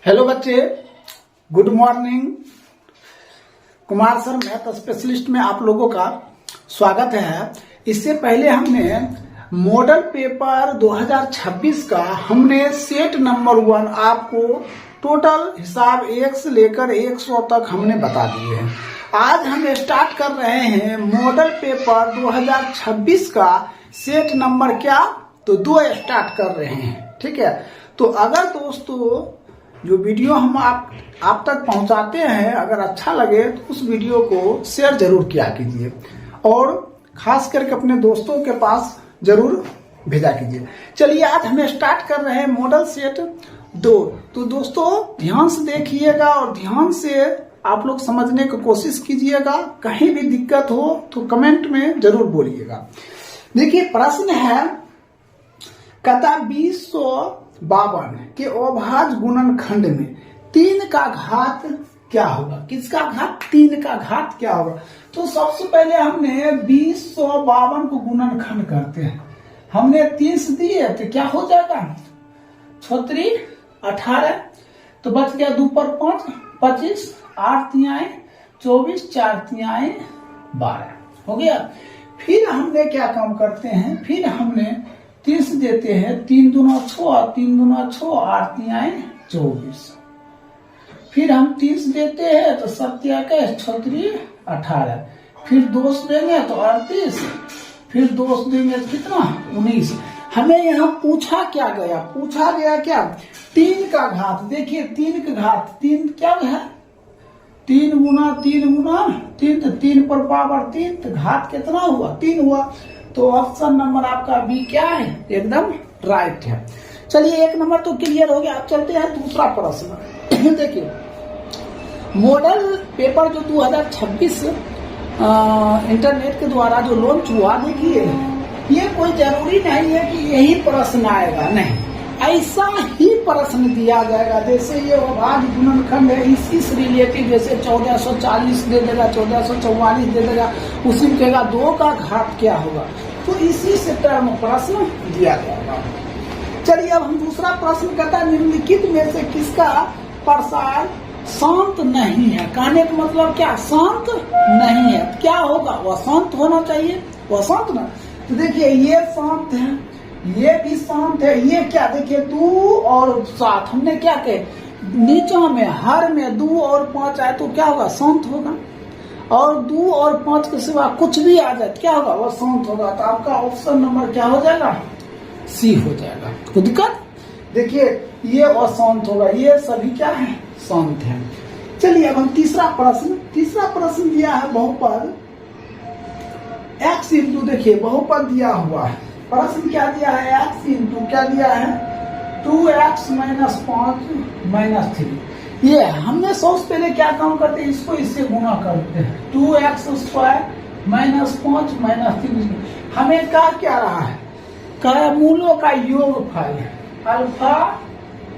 Hello बच्चे, good morning. Kumar sir math specialist में आप लोगों का स्वागत है। इससे पहले हमने मॉडल पेपर 2026 का हमने सेट नंबर 1 आपको टोटल हिसाब 1 से लेकर 100 तक हमने बता दिए हैं। आज हम स्टार्ट कर रहे हैं मॉडल पेपर 2026 का सेट नंबर क्या तो 2 स्टार्ट कर रहे हैं। ठीक है, तो अगर दोस्तों जो वीडियो हम आप तक पहुंचाते हैं अगर अच्छा लगे तो उस वीडियो को शेयर जरूर किया कीजिए और खास करके अपने दोस्तों के पास जरूर भेजा कीजिए। चलिए आज हम स्टार्ट कर रहे हैं मॉडल सेट 2। तो दोस्तों ध्यान से देखिएगा और ध्यान से आप लोग समझने की कोशिश कीजिएगा। कहीं भी दिक्कत हो तो कमेंट में जरूर बोलिएगा। देखिए प्रश्न है, कहता 2052 के अभाज्य गुणनखंड में 3 का घात क्या होगा। किसका घात? 3 का घात क्या होगा। तो सबसे पहले हमने 2052 को गुणनखंड करते हैं। हमने 30 दिए तो क्या हो जाएगा 36 18, तो बच गया 2 पर 5 25, 8 तिहाई 24, 4 तिहाई 12 हो गया। फिर हमने क्या काम करते हैं, फिर हमने 30 देते हैं, 3 दूना 6, 3 दूना 6, 8 तिहाई 24। फिर हम 30 देते हैं तो 7 तिहाई 36 18। फिर दोष देंगे तो 38, फिर दोष देंगे तो कितना 19। हमें यहाँ पूछा क्या गया, पूछा गया क्या 3 का घात। देखिए 3 का घात 3 क्या है 3 गुना 3 गुना 3, तो 3 पर पावर 3, तो घात कितना हुआ 3 हुआ। तो ऑप्शन नंबर आपका बी क्या है, एकदम राइट है। चलिए 1 नंबर तो क्लियर हो गया। आप चलते हैं दूसरा प्रश्न। देखिए मॉडल पेपर जो 2026 इंटरनेट के द्वारा जो लॉन्च हुआ, देखिए ये कोई जरूरी नहीं है कि यही प्रश्न आएगा, नहीं ऐसा ही प्रश्न दिया जाएगा। जैसे ये अभाज्य गुणनखंड है इसी से रिलेटेड, जैसे 1440 दे देगा, 1444 दे देगा, उसी में कहेगा 2 का घात क्या होगा, तो इसी से टर्म प्रश्न दिया जाएगा। चलिए अब हम दूसरा प्रश्न करता है, निम्नलिखित में से किसका प्रसार शांत नहीं है। कहने का मतलब क्या, शांत नहीं है, क्या होगा वह शांत होना चाहिए, वह शांत ना। तो देखिए ये शांत है, ये भी शांत है, ये क्या देखिए 2 और 7 हमने क्या कहे नीचे में हर में 2 और 5 आए तो क्या होगा शांत होगा, और 2 और 5 के सिवा कुछ भी आ जाए क्या होगा वह शांत होगा। तो आपका ऑप्शन नंबर क्या हो जाएगा, सी हो जाएगा। कोई दिक्कत? देखिए ये अशांत होगा, ये सभी क्या है शांत है। चलिए अब हम तीसरा प्रश्न दिया है बहुपद x इंटू, देखिए बहुपद दिया हुआ है। प्रश्न क्या दिया है, x इंटू क्या दिया है 2x - 5 - 3। ये हमने सबसे पहले क्या काम करते हैं, इसको इससे गुना करते हैं 2x² - 5 - 3। हमें क्या रहा है, क्या मूलों का योगफल अल्फा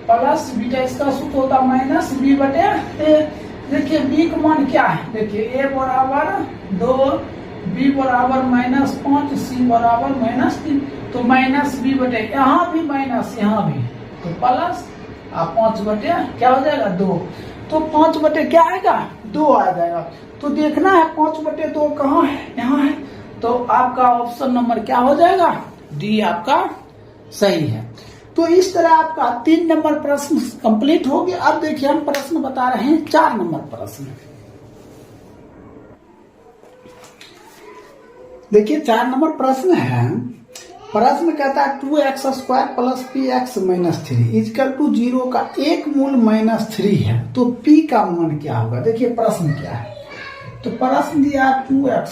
प्लस बीटा, इसका सूत्र होता -b बटे। देखिए b का मान क्या है, देखिए a बराबर 2, b बराबर -5, c बराबर -3, तो -b बटे, यहाँ भी माइनस यहाँ भी, तो प्लस 5 बटे क्या हो जाएगा 2, तो 5 बटे क्या आएगा 2 आ जाएगा। तो देखना है 5 बटे 2 कहाँ है, यहाँ है। तो आपका ऑप्शन नंबर क्या हो जाएगा, डी आपका सही है। तो इस तरह आपका 3 नंबर प्रश्न कंप्लीट हो गया। अब देखिए हम प्रश्न बता रहे हैं 4 नंबर प्रश्न। देखिए 4 नंबर प्रश्न है, प्रश्न कहता है 2x² + px - 3 = 0 का एक मूल -3 है, तो p का मान क्या होगा। देखिए प्रश्न क्या है, तो प्रश्न दिया 2x²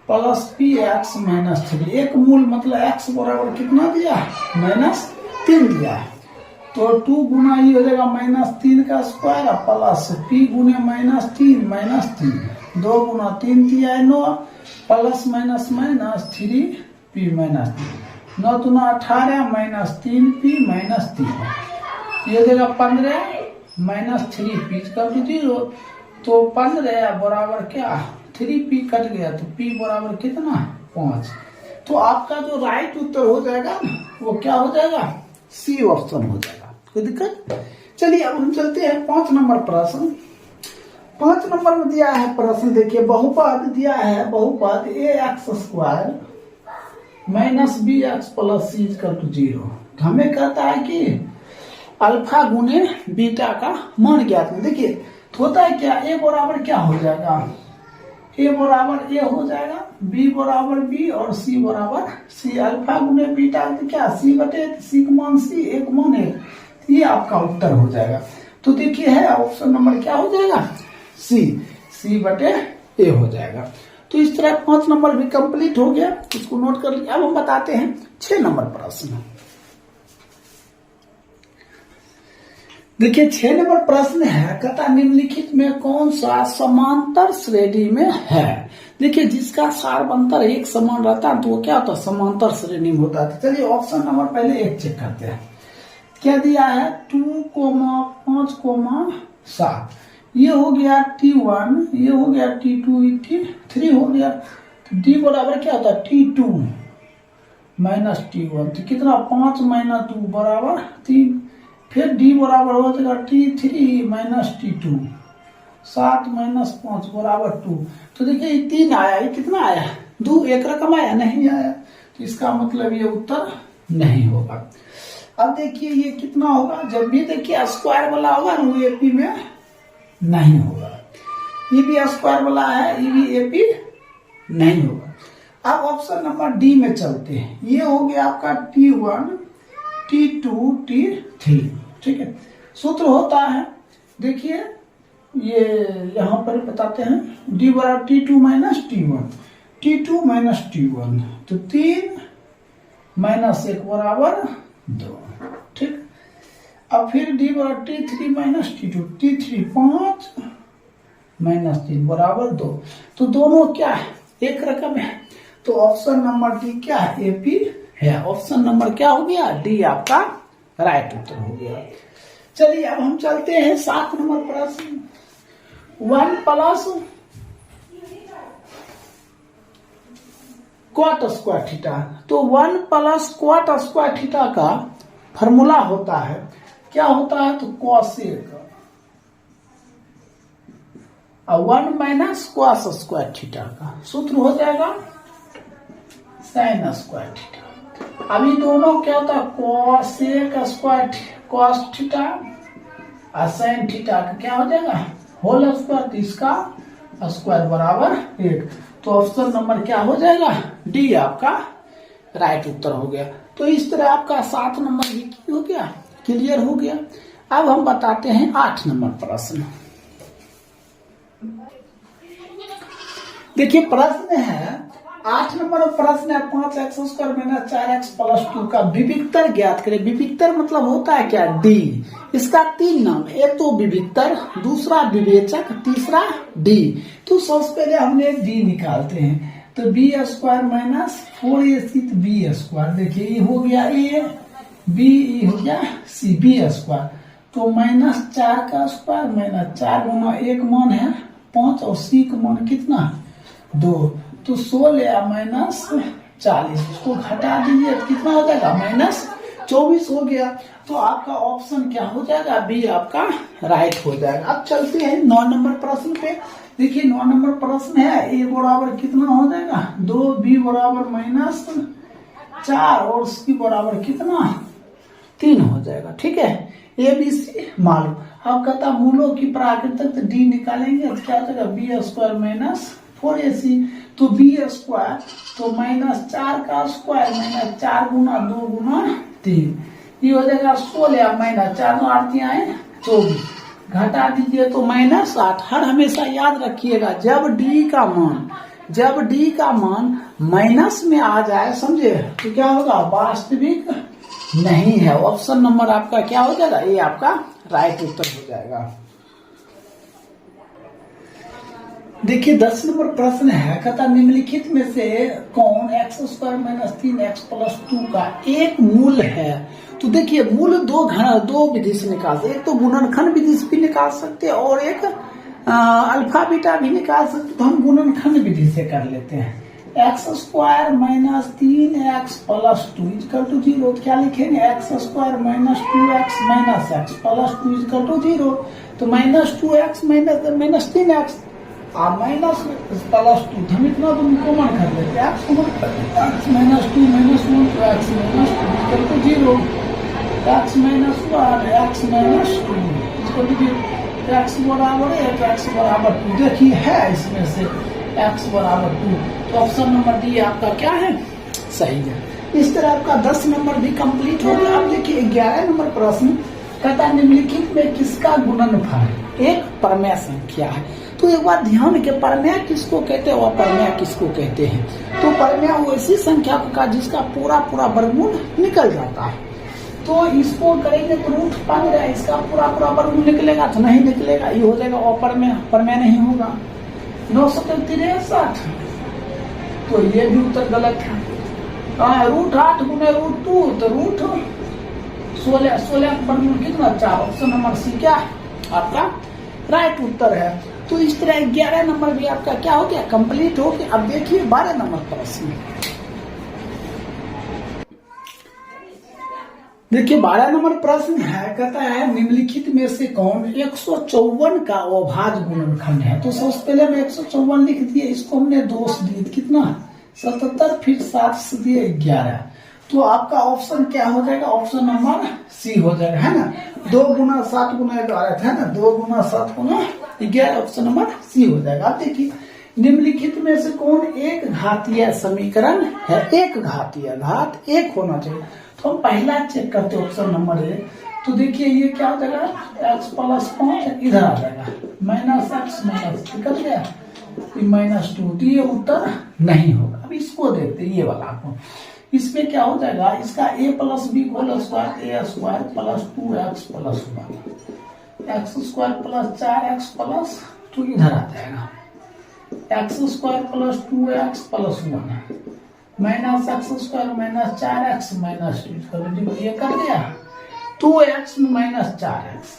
+ px - 3, एक मूल मतलब x बराबर कितना दिया -3 दिया है, तो 2 गुना ये हो जाएगा -3 का स्क्वायर प्लस p गुने -3 -3, 2 गुना 3 दिया है 9 प्लस -3 p -3, 9 दूना 18 -3p -3, ये देगा 15 -3p का 0, तो 15 बराबर क्या 3p कट गया, तो p बराबर कितना 5। तो आपका जो राइट उत्तर हो जाएगा ना वो क्या हो जाएगा, सी ऑप्शन हो जाएगा। कोई दिक्कत? चलिए अब हम चलते हैं 5 नंबर प्रश्न। 5 नंबर में दिया है प्रश्न, देखिए बहुपद दिया है, बहुपद ax² minus bx plus c equal to 0। हमें कहता है कि अल्फा गुने बीटा का मान ज्ञात करें। देखिए होता है क्या, a बराबर क्या हो जाएगा, a बराबर a हो जाएगा, b बराबर b और c बराबर c। अल्फा गुने बीटा तो क्या, c बटे c का मान c, एक मान 1, ये आपका उत्तर हो जाएगा। तो देखिए है ऑप्शन नंबर क्या हो जाएगा, c बटे a हो जाएगा। तो इस तरह 5 नंबर भी कंप्लीट हो गया, इसको नोट कर लिया। अब हम बताते हैं 6 नंबर प्रश्न। देखिए 6 नंबर प्रश्न है, कहता निम्नलिखित में कौन सा समांतर श्रेणी में है। देखिए जिसका सारबंतर एक समान रहता है तो वो क्या होता है, समांतर श्रेणी में होता है। चलिए ऑप्शन नंबर पहले 1 चेक करते हैं। क्या दिया है 2, 5, 7, ये हो गया T1, ये हो गया T2, T3 हो गया। तो D बराबर क्या होता है T2 माइनस T1, तो कितना 5 माइनस 2 बराबर 3। फिर D बराबर हो जाएगा T3 माइनस T2, 7 माइनस 5 बराबर 2। तो देखिए ये 3 आया, ये कितना आया 2, एक रकम आया नहीं आया, तो इसका मतलब ये उत्तर नहीं होगा। अब देखिए ये कितना होगा, जब भी देखिए स्क्वायर वाला होगा ना वो एपी में नहीं होगा, ये भी स्क्वायर वाला है, ये भी एपी नहीं होगा। अब ऑप्शन नंबर डी में चलते हैं। ये हो गया आपका T1, T2, T3, ठीक है। सूत्र होता है, देखिए ये यहां पर बताते हैं, D बराबर T2 minus T1, T2 minus T1, तो 3 माइनस 1 बराबर 2, ठीक। अब फिर D बराबर T3 minus T2, T3 5 minus 3 बराबर 2। तो दोनों क्या है, एक रकम है। तो ऑप्शन नंबर डी क्या है, एपी है। ऑप्शन नंबर क्या हो गया, डी आपका राइट उत्तर हो गया। चलिए अब हम चलते हैं 7 नंबर प्रश्न। 1 प्लस क्वाट स्क्वायर थीटा। तो 1 प्लस क्वाट स्क्वायर थीटा का फॉर्मूला होता है, क्या होता है, तो कॉसेक, और 1 माइनस कॉस स्क्वायर थीटा का सूत्र हो जाएगा साइन स्क्वायर थीटा। अभी दोनों क्या होता है, कॉसेक स्क्वायर कॉस थीटा और साइन थीटा का क्या हो जाएगा होल स्क्वायर, तो इसका स्क्वायर बराबर 1। तो ऑप्शन नंबर क्या हो जाएगा, डी आपका राइट उत्तर हो गया। तो इस तरह आपका 7 नंबर भी हो गया, क्लियर हो गया। अब हम बताते हैं 8 नंबर प्रश्न। देखिए प्रश्न है 8 नंबर प्रश्न है, 5x² माइनस 4x प्लस 2 का विविक्तर ज्ञात करें। विविक्तर मतलब होता है क्या, डी। इसका 3 नाम, एक तो विविक्तर, दूसरा विवेचक, तीसरा डी। तो सबसे पहले हमने डी निकालते हैं, तो b² माइनस 4ac b²। देखिए ये हो गया a, b हो गया c, b²। तो माइनस 4 का स्क्वायर माइनस 4 गुना 1 मान है 5 और c का मान कितना 2, तो 16 माइनस 40, इसको घटा दीजिए तो कितना हो जाएगा माइनस 24 हो गया। तो आपका ऑप्शन क्या हो जाएगा, बी आपका राइट हो जाएगा। अब चलते हैं 9 नंबर प्रश्न पे। देखिए 9 नंबर प्रश्न है, ए बराबर कितना हो जाएगा 2, बी बराबर माइनस 4 और सी बराबर कितना 3 हो जाएगा, ठीक है। ए बी सी मालूम। अब कहता मूलों की प्राकृतिक, तो डी निकालेंगे तो क्या हो जाएगा b² माइनस 4ac। तो b² तो माइनस 4 का स्क्वायर माइनस 4 गुना 2 गुना 3, ये हो जाएगा 16 माइनस 4 तो 8 आए 24, घटा दीजिए तो माइनस 8। हर हमेशा याद रखिएगा जब डी का मान माइनस में आ जाए, समझे, तो क्या होगा वास्तविक नहीं है। ऑप्शन नंबर आपका क्या हो जाएगा, ये आपका राइट उत्तर हो जाएगा। देखिए 10 नंबर प्रश्न है, कहता निम्नलिखित में से कौन x² माइनस 3x प्लस 2 का एक मूल है। तो देखिए मूल दो विधि से निकाल सकते, एक तो गुणनखंड विधि से भी निकाल सकते हैं और एक अल्फा बीटा भी निकाल सकते। तो हम गुणनखंड विधि से कर लेते हैं। X square minus 3x plus 2 equal to 0। क्या लिखेंगे? X square minus 2x minus x plus 2 equal to 0। तो माइनस 2x माइनस 3x और माइनस प्लस 2 हम इतना तो कॉमन कर लेते हैं, एक्स कॉमन कर लेते हैं। एक्स माइनस 2 माइनस 1 तो x minus 2 equal to 0। X minus 1 x minus 2 equal to 0। X बराबर 1 एक्स बराबर 2। देखिए है इसमें से एक्स बराबर 2, तो ऑप्शन नंबर डी आपका क्या है? सही है। इस तरह आपका 10 नंबर भी कंप्लीट हो गया। अब देखिए 11 नंबर प्रश्न कहता है निम्नलिखित में किसका गुणनफल एक परमेय संख्या है। तो एक बार ध्यान के परमेय किसको कहते हैं और परमेय किसको कहते हैं? तो परमेय वो ऐसी संख्या का जिसका पूरा पूरा वर्गमूल निकल जाता है। तो इसको करेंगे तो रूट 15, इसका पूरा पूरा वर्गमूल निकलेगा तो नहीं निकलेगा, ये हो जाएगा अपरमेय, परमेय नहीं होगा। 963, तो ये भी उत्तर गलत है। रूट 8 गुने रूट 2 तो रूट 16 का वर्गमूल कितना? 4। ऑप्शन नंबर सी क्या है आपका राइट उत्तर है। तो इस तरह 11 नंबर भी आपका क्या हो गया? कंप्लीट हो गया। अब देखिए 12 नंबर प्रश्न। देखिए 12 नंबर प्रश्न है, कहता है निम्नलिखित में से कौन 154 का अभाज्य गुणनखंड है। तो सबसे पहले हम 154 लिख दिए, इसको हमने दोष दिए कितना 77, फिर 7 से दिए 11। तो आपका ऑप्शन क्या हो जाएगा? ऑप्शन नंबर सी हो जाएगा, है ना। 2 गुना 7 गुना 11 है ना, 2 गुना 7 गुना 11, ऑप्शन नंबर सी हो जाएगा। आप देखिए निम्नलिखित में से कौन एक घातीय समीकरण है? एक घातीय, घात 1 होना चाहिए। तो हम पहला चेक करते हैं ऑप्शन नंबर ए। तो देखिए ये क्या हो जाएगा? x प्लस 5 इधर आ जाएगा, माइनस एक्स माइनस निकल गया माइनस 2, तो ये उत्तर नहीं होगा। अब इसको देखते हैं, ये वाला को, इसमें क्या हो जाएगा? इसका a plus b whole square a square plus 2x plus 1 x square plus 4x plus 2 इधर आ जाएगा, x square plus 2x plus 1 minus x square minus 4x minus 2 ये कर दिया 2x माइनस 4x,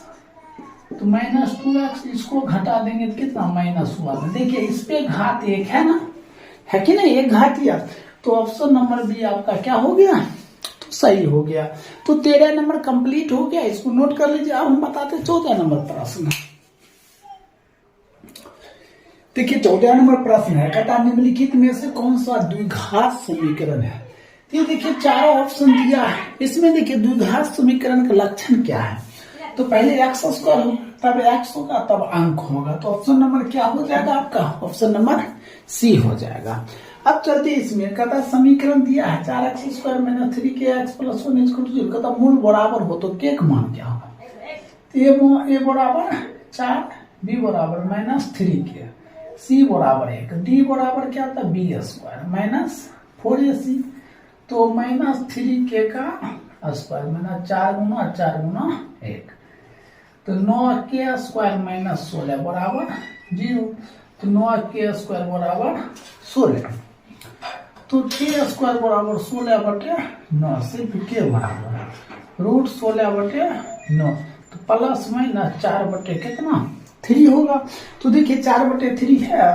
तो माइनस 2x इसको घटा देंगे तो कितना? माइनस 1। देखिए इस पे घात 1 है ना, है कि नहीं? एक घातिया, तो ऑप्शन नंबर बी आपका क्या हो गया? तो सही हो गया। तो 13 नंबर कंप्लीट हो गया, इसको नोट कर लीजिए। अब हम बताते 14 नंबर प्रश्न। देखिए 14 नंबर प्रश्न है, कहता निम्नलिखित में से कौन सा द्विघात समीकरण है। ये देखिए चारों ऑप्शन दिया है, इसमें देखिए द्विघात समीकरण का लक्षण क्या है। तो पहले एक्स स्क्वायर होगा, तब एक्स होगा, तब अंक होगा। तो ऑप्शन नंबर क्या हो जाएगा आपका? ऑप्शन नंबर सी हो जाएगा। अब चलते इसमें, कहता समीकरण दिया है 4x square minus 3kx plus 1 equal to 0। कहता मूल बराबर हो तो के का मान क्या होगा? ए बराबर 4, बी बराबर माइनस 3k, सी बराबर 1, डी बराबर क्या होता है? बी स्क्वायर माइनस 4ac, तो माइनस 3k का स्क्वायर माइनस 4 गुना 1, तो 9k स्क्वायर माइनस 16 बराबर 0, तो 9k स्क्वायर बराबर 16, तो k स्क्वायर बराबर 16/9, सिर्फ k बराबर रूट 16/9, तो प्लस माइनस 4 कितना 3 होगा। तो देखिए 4/3 है,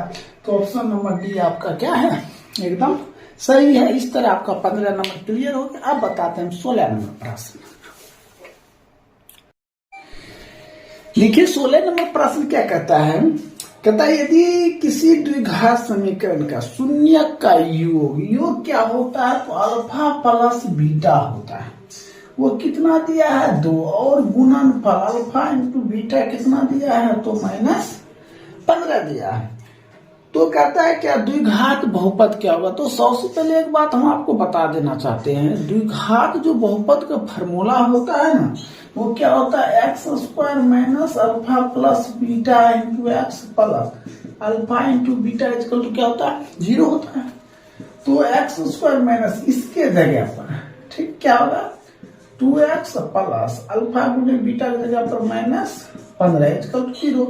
तो ऑप्शन नंबर डी आपका क्या है? एकदम सही है। इस तरह आपका 15 नंबर क्लियर हो गया। अब बताते हैं 16 नंबर प्रश्न। देखिए 16 नंबर प्रश्न क्या कहता है? कहता है यदि किसी द्विघात समीकरण का शून्य का योग क्या होता है? तो अल्फा प्लस बीटा होता है। वो कितना दिया है? 2, और गुणनफल अल्फा इंटू बीटा कितना दिया है? तो माइनस 15 दिया है। तो कहता है क्या द्विघात बहुपद क्या होगा? तो सबसे पहले एक बात हम आपको बता देना चाहते हैं, द्विघात जो बहुपद का फॉर्मूला होता है ना, वो क्या होता है? X square minus alpha plus beta into x plus alpha into beta equal to क्या होता है? 0 होता है। तो एक्स स्क्वायर माइनस इसके जगह पर ठीक क्या होगा? 2x प्लस अल्फा गुने बीटा की जगह पर माइनस 15 इक्वल टू 0,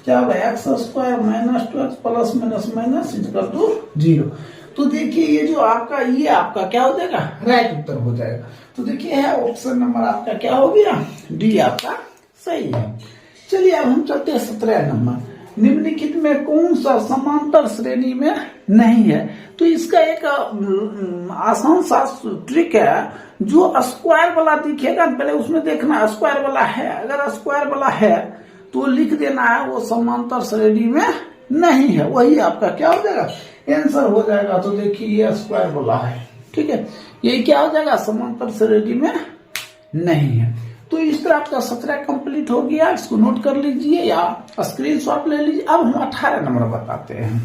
क्या होगा? X square minus 2x plus minus minus equal to 0। तो देखिए ये जो आपका ये आपका क्या हो जाएगा? राइट उत्तर हो जाएगा। तो देखिए है ऑप्शन नंबर आपका क्या हो गया? डी आपका सही है। चलिए अब हम चलते हैं 17 नंबर। निम्नलिखित में कौन सा समांतर श्रेणी में नहीं है। तो इसका एक आसान सा ट्रिक है, जो स्क्वायर वाला दिखेगा पहले उसमें देखना स्क्वायर वाला है। अगर स्क्वायर वाला है तो लिख देना है वो समांतर श्रेणी में नहीं है, वही आपका क्या हो जाएगा, आंसर हो जाएगा। तो देखिए ये स्क्वायर वाला है, ठीक है, ये क्या हो जाएगा, समांतर श्रेणी में नहीं है। तो इस तरह आपका 17 कंप्लीट हो गया, इसको नोट कर लीजिए या स्क्रीनशॉट ले लीजिए। अब हम 18 नंबर बताते हैं।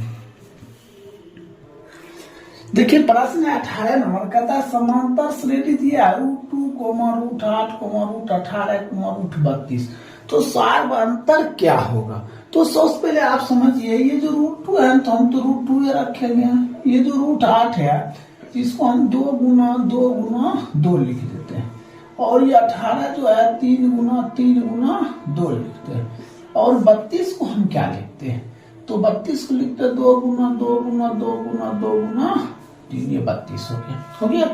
देखिए प्रश्न 18 नंबर कहता है समांतर श्रेणी दिया √2, √8, √18, √32। तो सार्वंतर क्या होगा। तो सबसे पहले आप समझिए, ये जो √2 है तो हम तो √2 रखेंगे, ये जो √8 है इसको हम 2 गुना 2 गुना 2 लिख देते हैं, और ये 18 जो है 3 गुना 3 गुना 2 लिखते हैं, और 32 को हम क्या लिखते हैं, तो 32 को लिखते हैं 2 गुना 2 गुना 2 गुना 2 गुना 3, ये 32 हो गया।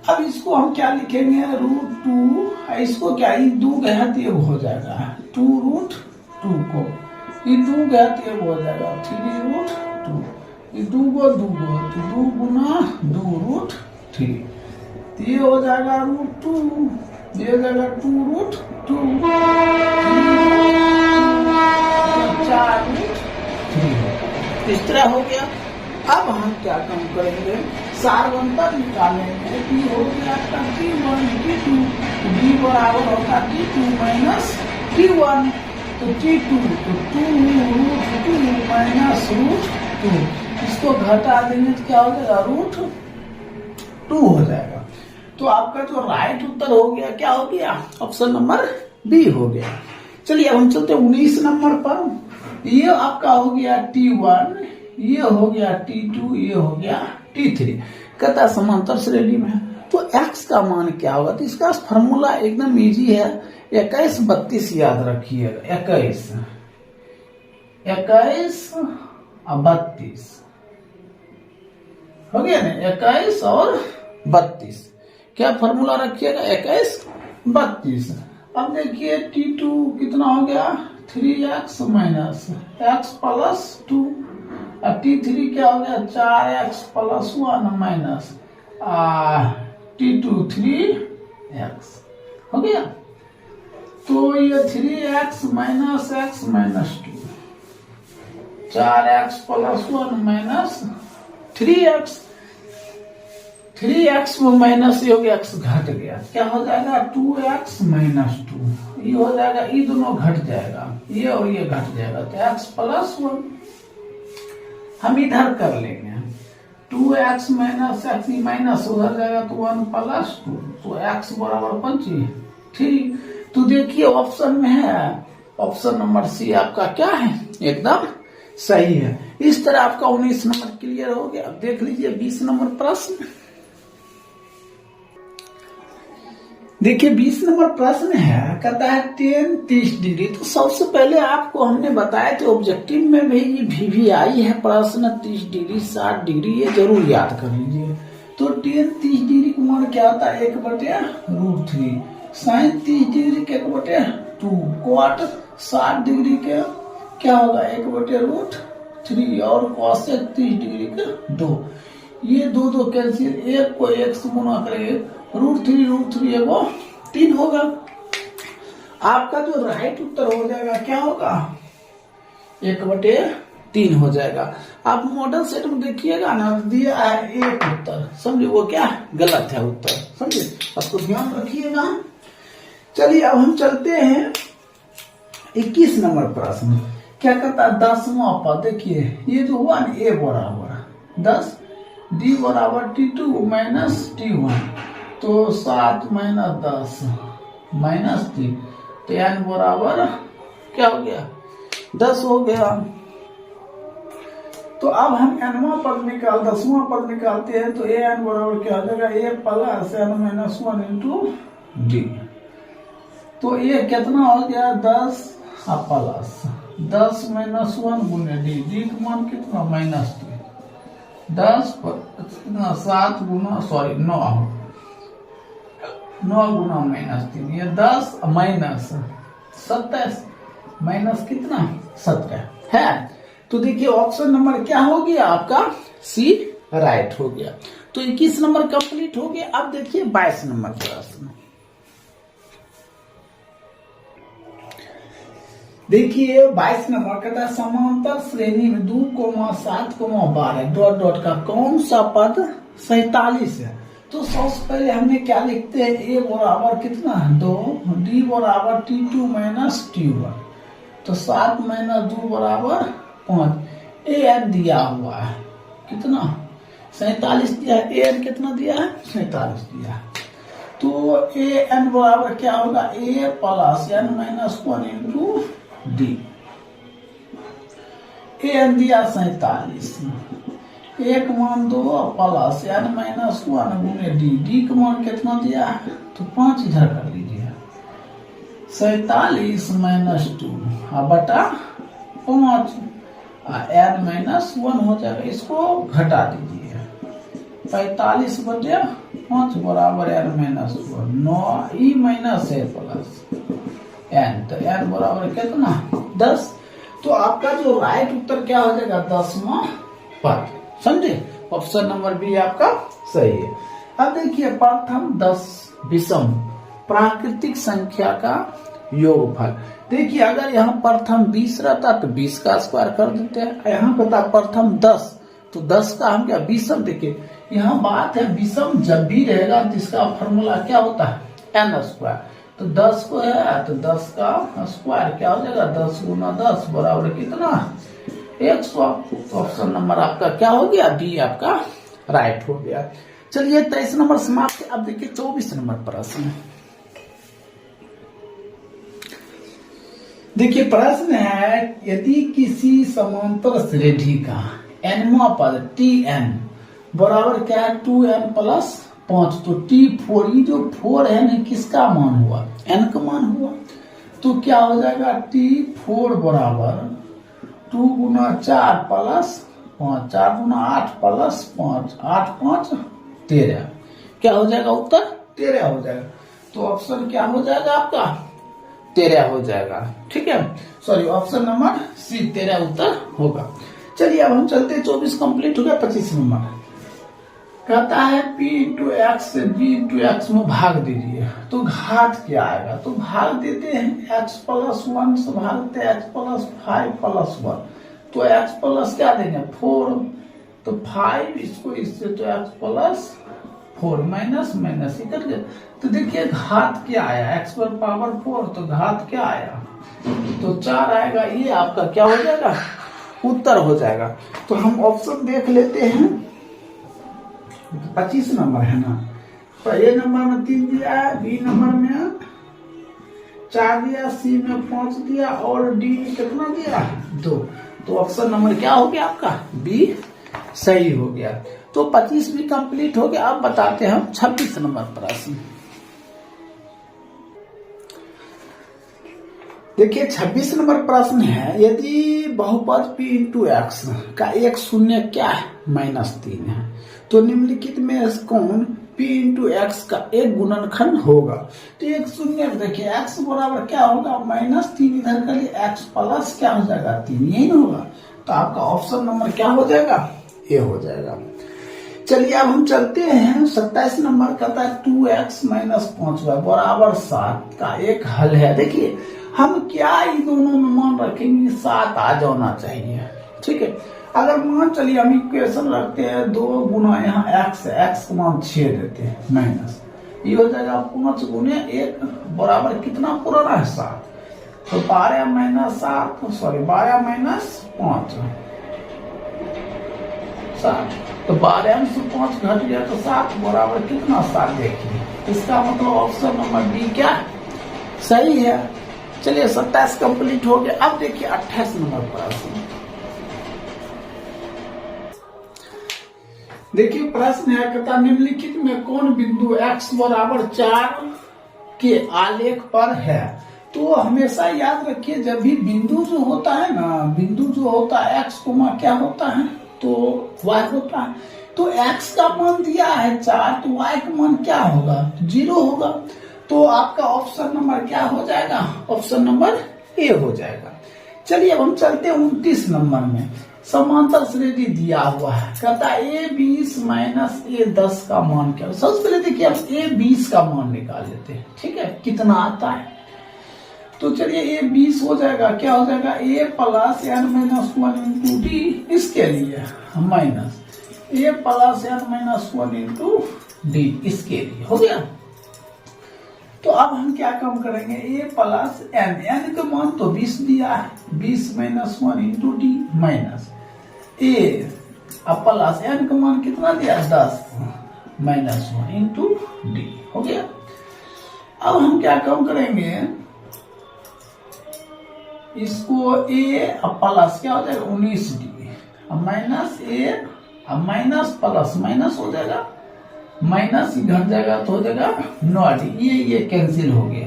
अब इसको हम क्या लिखेंगे, √2, इसको क्या, ये 2 गया तो ये हो जाएगा 2√2 को, ये 2 गया तो ये हो जाएगा 3√2, ये 2 को 2 को, तो 2 गुना 2√3, तो ये हो जाएगा √2, ये हो जाएगा 2√2, 4√3, इस तरह हो गया। अब हम क्या काम करेंगे, सार्वंतर निकालेंगे। टी हो गया आपका T1 T2, D बराबर होगा T2 माइनस T1, तो T2 तो 2√2 माइनस √2, इसको घटा देंगे तो क्या हो जाएगा, √2 हो जाएगा। तो आपका जो राइट उत्तर हो गया क्या हो गया, ऑप्शन नंबर बी हो गया। चलिए अब हम चलते 19 नंबर पर। ये आपका हो गया T1, ये हो गया T2, ये हो गया T3, कहता समांतर श्रेणी में है। तो x का मान क्या होगा, तो इसका फॉर्मूला एकदम इजी है, 21 32 याद रखिएगा, 21 और 32 हो गया ना, 21 और 32, क्या फॉर्मूला रखिएगा, 21 32। अब देखिए T2 कितना हो गया, 3x माइनस x प्लस 2, अब T3 क्या हो गया, 4x plus 1 minus T2 3x हो गया। तो ये 3x minus x minus 2, 4x plus 1 minus 3x, 3x वो माइनस ये हो गया, x घट गया, क्या हो जाएगा 2x माइनस 2, ये हो जाएगा, ये दोनों घट जाएगा, ये और ये घट जाएगा, तो x प्लस 1 हम इधर कर लेंगे, 2x माइनस x माइनस उधर जाएगा तो 1 प्लस 2, तो x बराबर 3। तो देखिए ऑप्शन में है, ऑप्शन नंबर सी आपका क्या है, एकदम सही है। इस तरह आपका 19 नंबर क्लियर हो गया। अब देख लीजिए 20 नंबर प्रश्न। देखिए 20 नंबर प्रश्न है, कहता है 10 30 डिग्री। तो सबसे पहले आपको हमने बताया थे ऑब्जेक्टिव में भी ये VVI है प्रश्न, 30 डिग्री 60 डिग्री, ये जरूर याद कर लीजिए। तो 10 30 डिग्री का मान क्या आता है, 1/√3, sin 30 डिग्री के 1/2, क्वाट 60 डिग्री के क्या होगा 1/√3, और cosec 30 डिग्री के 2, ये 2 कैंसिल, एक को एक से गुना करेंगे, √3 एगो 3 होगा। आपका जो राइट उत्तर हो जाएगा क्या होगा, 1/3 हो जाएगा। आप मॉडल सेट में देखिएगा ना, दिया है एक उत्तर, समझे वो क्या गलत है उत्तर, समझे, आपको ध्यान रखिएगा। चलिए अब हम चलते हैं 21 नंबर प्रश्न। क्या कहता है 10वां पद, देखिए ये जो हुआ ना, a बराबर 10, d बराबर T2 माइनस T1, तो 7 माइनस 10 माइनस 3, तो n बराबर क्या हो गया 10 हो गया। तो अब हम nवां पद निकाल 10वां पद निकालते हैं, तो an बराबर क्या हो जाएगा, a plus n minus 1 into d। तो ये कितना हो गया 10 प्लस 10 माइनस 1 गुने d का मान कितना माइनस 3, 10 कितना 7 गुना 9 गुना माइनस 3, ये 10 माइनस 27 माइनस कितना 17 है। तो देखिए ऑप्शन नंबर क्या हो गया आपका सी राइट हो गया। तो 21 नंबर कंप्लीट हो गया। अब देखिए 22 नंबर प्रश्न। देखिए 22 नंबर कहता है समांतर श्रेणी में 2,7,12 डॉट डॉट का कौन सा पद 47 है। तो सबसे पहले हमने क्या लिखते हैं, ए बराबर कितना है 2, डी बराबर T2 माइनस T1, तो 7 माइनस 2 बराबर 5। ए एन दिया हुआ है कितना 47 दिया है, ए एन कितना दिया है 47 दिया है। तो ए एन बराबर क्या होगा, a plus n minus 1 into d. A n दिया 47, एक मान 2 प्लस एन माइनस 1 गुने डी, डी का मान कितना दिया है तो 5 इधर कर लीजिए, 47 माइनस 2 बटा 5, एन माइनस 1 हो जाएगा, इसको घटा दीजिए, 45 बटे 5 बराबर एन माइनस 1, 9 ई माइनस ए प्लस एन, तो एन बराबर कितना 10। तो आपका जो राइट उत्तर क्या हो जाएगा 10वां पद, समझे। ऑप्शन नंबर बी आपका सही है। अब देखिए प्रथम 10 विषम प्राकृतिक संख्या का योगफल। देखिए अगर यहाँ प्रथम 20 रहता तो 20 का स्क्वायर कर देते हैं, यहाँ पता प्रथम 10 तो 10 का हम क्या विषम। देखिए यहाँ बात है विषम जब भी रहेगा तो इसका फॉर्मूला क्या होता है एन स्क्वायर, तो 10 को है तो 10 का स्क्वायर क्या हो जाएगा 10 गुना 10 बराबर कितना 100। ऑप्शन नंबर आपका क्या हो गया डी आपका राइट हो गया। चलिए 23 नंबर समाप्त। अब देखिए 24 नंबर प्रश्न। देखिए प्रश्न है यदि किसी समांतर श्रेणी का nवां पद Tn बराबर क्या है 2n प्लस 5, तो T4 ये जो 4 है ना किसका मान हुआ n का मान हुआ, तो क्या हो जाएगा T4 बराबर 2 गुना 4 प्लस 5, 4 गुना 8 प्लस 5, 8 5 13, क्या हो जाएगा उत्तर 13 हो जाएगा। तो ऑप्शन क्या हो जाएगा आपका 13 हो जाएगा, ठीक है, सॉरी ऑप्शन नंबर सी 13 उत्तर होगा। चलिए अब हम चलते हैं 24 कंप्लीट हो गया। 25 नंबर कहता है p इंटू एक्स से b इंटू एक्स में भाग दीजिए, तो घात क्या आएगा, तो भाग देते हैं x प्लस 1 से भागते हैं x प्लस 5 प्लस 1, तो x प्लस क्या देंगे 4, तो 5 इसको इससे तो x प्लस 4 माइनस माइनस ही करके, तो देखिए घात क्या आया x पर पावर 4, तो घात क्या आया तो 4 आएगा, ये आपका क्या हो जाएगा उत्तर हो जाएगा। तो हम ऑप्शन देख लेते हैं, 25 नंबर है ना, पहले नंबर में 3 दिया है, बी नंबर में 4 दिया, सी में 5 दिया और डी में कितना दिया 2, तो ऑप्शन नंबर क्या हो गया आपका बी सही हो गया। तो 25 भी कंप्लीट हो गया। अब बताते हैं हम 26 नंबर प्रश्न। देखिए 26 नंबर प्रश्न है यदि बहुपद p इंटू एक्स का एक शून्य क्या है -3 है, तो निम्नलिखित में कौन p इंटू एक्स का एक गुणनखंड होगा। तो एक शून्य देखिए x बराबर क्या होगा -3, इधर का लिए x प्लस क्या हो जाएगा 3, यही होगा, तो आपका ऑप्शन नंबर क्या हो जाएगा ए हो जाएगा। चलिए अब हम चलते हैं 27 नंबर कहता है 2x माइनस 5y बराबर 7 का एक हल है। देखिए हम क्या इन दोनों में मान रखेंगे 7 आ जाना चाहिए, ठीक है। अगर मान चलिए हम इक्वेशन रखते हैं 2 गुना यहाँ x है, x का मान 6 देते हैं माइनस, ये हो जाएगा 5 गुने 1 बराबर कितना पुराना है 7, तो 12 माइनस 7 सॉरी 12 माइनस 5 7, तो 12 से 5 घट गया तो 7 बराबर कितना 7, देखिए इसका मतलब ऑप्शन नंबर बी क्या सही है। चलिए 27 कंप्लीट हो गया। अब देखिए 28 नंबर प्रश्न। देखिए प्रश्न है कहता निम्नलिखित में कौन बिंदु x बराबर 4 के आलेख पर है। तो हमेशा याद रखिए जब भी बिंदु जो होता है ना, बिंदु जो होता है x कोमा क्या होता है तो y होता है, तो x का मान दिया है 4 तो y का मान क्या होगा 0 होगा, तो आपका ऑप्शन नंबर क्या हो जाएगा ऑप्शन नंबर ए हो जाएगा। चलिए अब हम चलते हैं 29 नंबर में। समांतर श्रेणी दिया हुआ है, कहता है A20 माइनस A10 का मान क्या है। सबसे पहले देखिए आप A20 का मान निकाल लेते हैं, ठीक है, कितना आता है। तो चलिए A20 हो जाएगा, क्या हो जाएगा, A plus n minus 1 into D, इसके लिए minus A plus n minus 1 into D, इसके लिए हो गया। तो अब हम क्या काम करेंगे, A प्लस n का मान तो 20 दिया है, 20 minus 1 into D minus A अब प्लस n का मान कितना दिया, 10 माइनस 1 इंटू डी, हो गया। अब हम क्या काम करेंगे, इसको A अब प्लस क्या हो जाएगा 19 डी, अब माइनस A अब माइनस प्लस माइनस हो जाएगा, माइनस घट जाएगा तो हो जाएगा 9 डी, ये कैंसिल हो गया,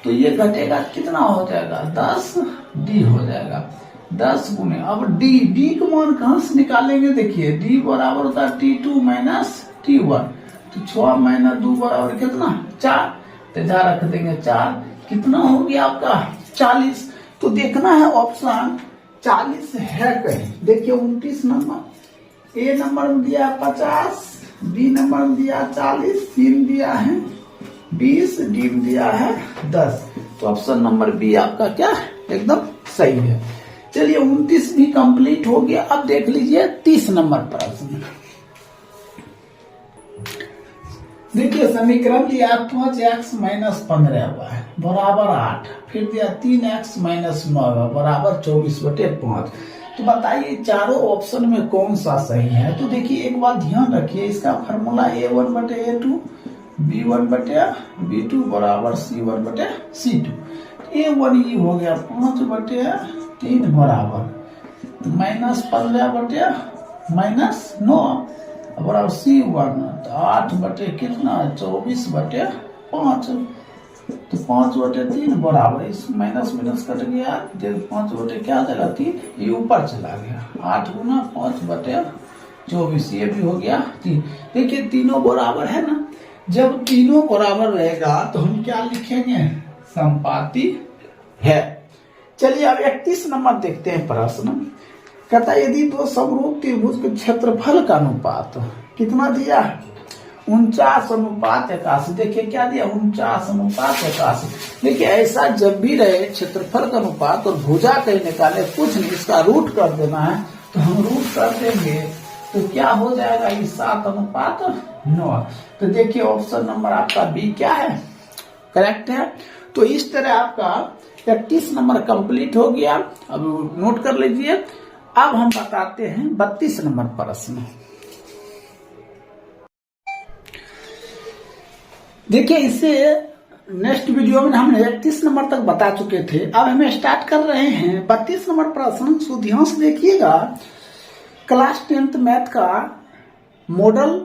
तो ये घटेगा कितना हो जाएगा 10 डी हो जाएगा, 10 गुने अब डी का मान कहां से निकालेंगे, देखिए डी बराबर होता है T2 माइनस T1, तो 6 माइनस 2 बराबर कितना 4, तो इधर रख देंगे 4, कितना हो गया आपका 40। तो देखना है ऑप्शन 40 है कहीं, देखिए 29 नंबर, A नंबर में दिया 50, बी नंबर में दिया 40, सी में दिया है 20, डी में दिया है 10, तो ऑप्शन नंबर बी आपका क्या एकदम सही है। चलिए 29 भी कंप्लीट हो गया। अब देख लीजिए 30 नंबर प्रश्न। देखिए समीकरण दिया 5x माइनस 15 हुआ है बराबर 8, फिर दिया 3x माइनस 9 बराबर 24/5। तो बताइए चारों ऑप्शन में कौन सा सही है। तो देखिए एक बात ध्यान रखिए, इसका फॉर्मूला A1/A2 B1/B2 बराबर C1/C2। A1 ये हो गया 5/3 बराबर माइनस 15/-9 बराबर C1, तो 8 कितना 24/5, तो 5/3 बराबर, इस माइनस माइनस कट गया, 5 क्या जाएगा 3, ये ऊपर चला गया, 8 गुना 5/24, ये भी हो गया 3। देखिए तीनों बराबर है ना, जब तीनों बराबर रहेगा तो हम क्या लिखेंगे, संपाती है। चलिए अब 31 नंबर देखते हैं प्रश्न। कहता है यदि दो समरूप त्रिभुज के क्षेत्रफल का अनुपात कितना दिया, 49:81। देखिए क्या दिया 49:81। देखिए ऐसा जब भी रहे क्षेत्रफल का अनुपात और भुजा कहीं निकाले, कुछ नहीं इसका रूट कर देना है, तो हम रूट कर देंगे तो क्या हो जाएगा, ये 7:9। तो देखिए ऑप्शन नंबर आपका बी क्या है, करेक्ट है। तो इस तरह आपका 31 नंबर कंप्लीट हो गया। अब नोट कर लीजिए। अब हम बताते हैं 32 नंबर प्रश्न। देखिए इससे नेक्स्ट वीडियो में हमने 31 नंबर तक बता चुके थे, अब हमें स्टार्ट कर रहे हैं 32 नंबर प्रश्न। सो ध्यान से देखिएगा, क्लास 10th मैथ का मॉडल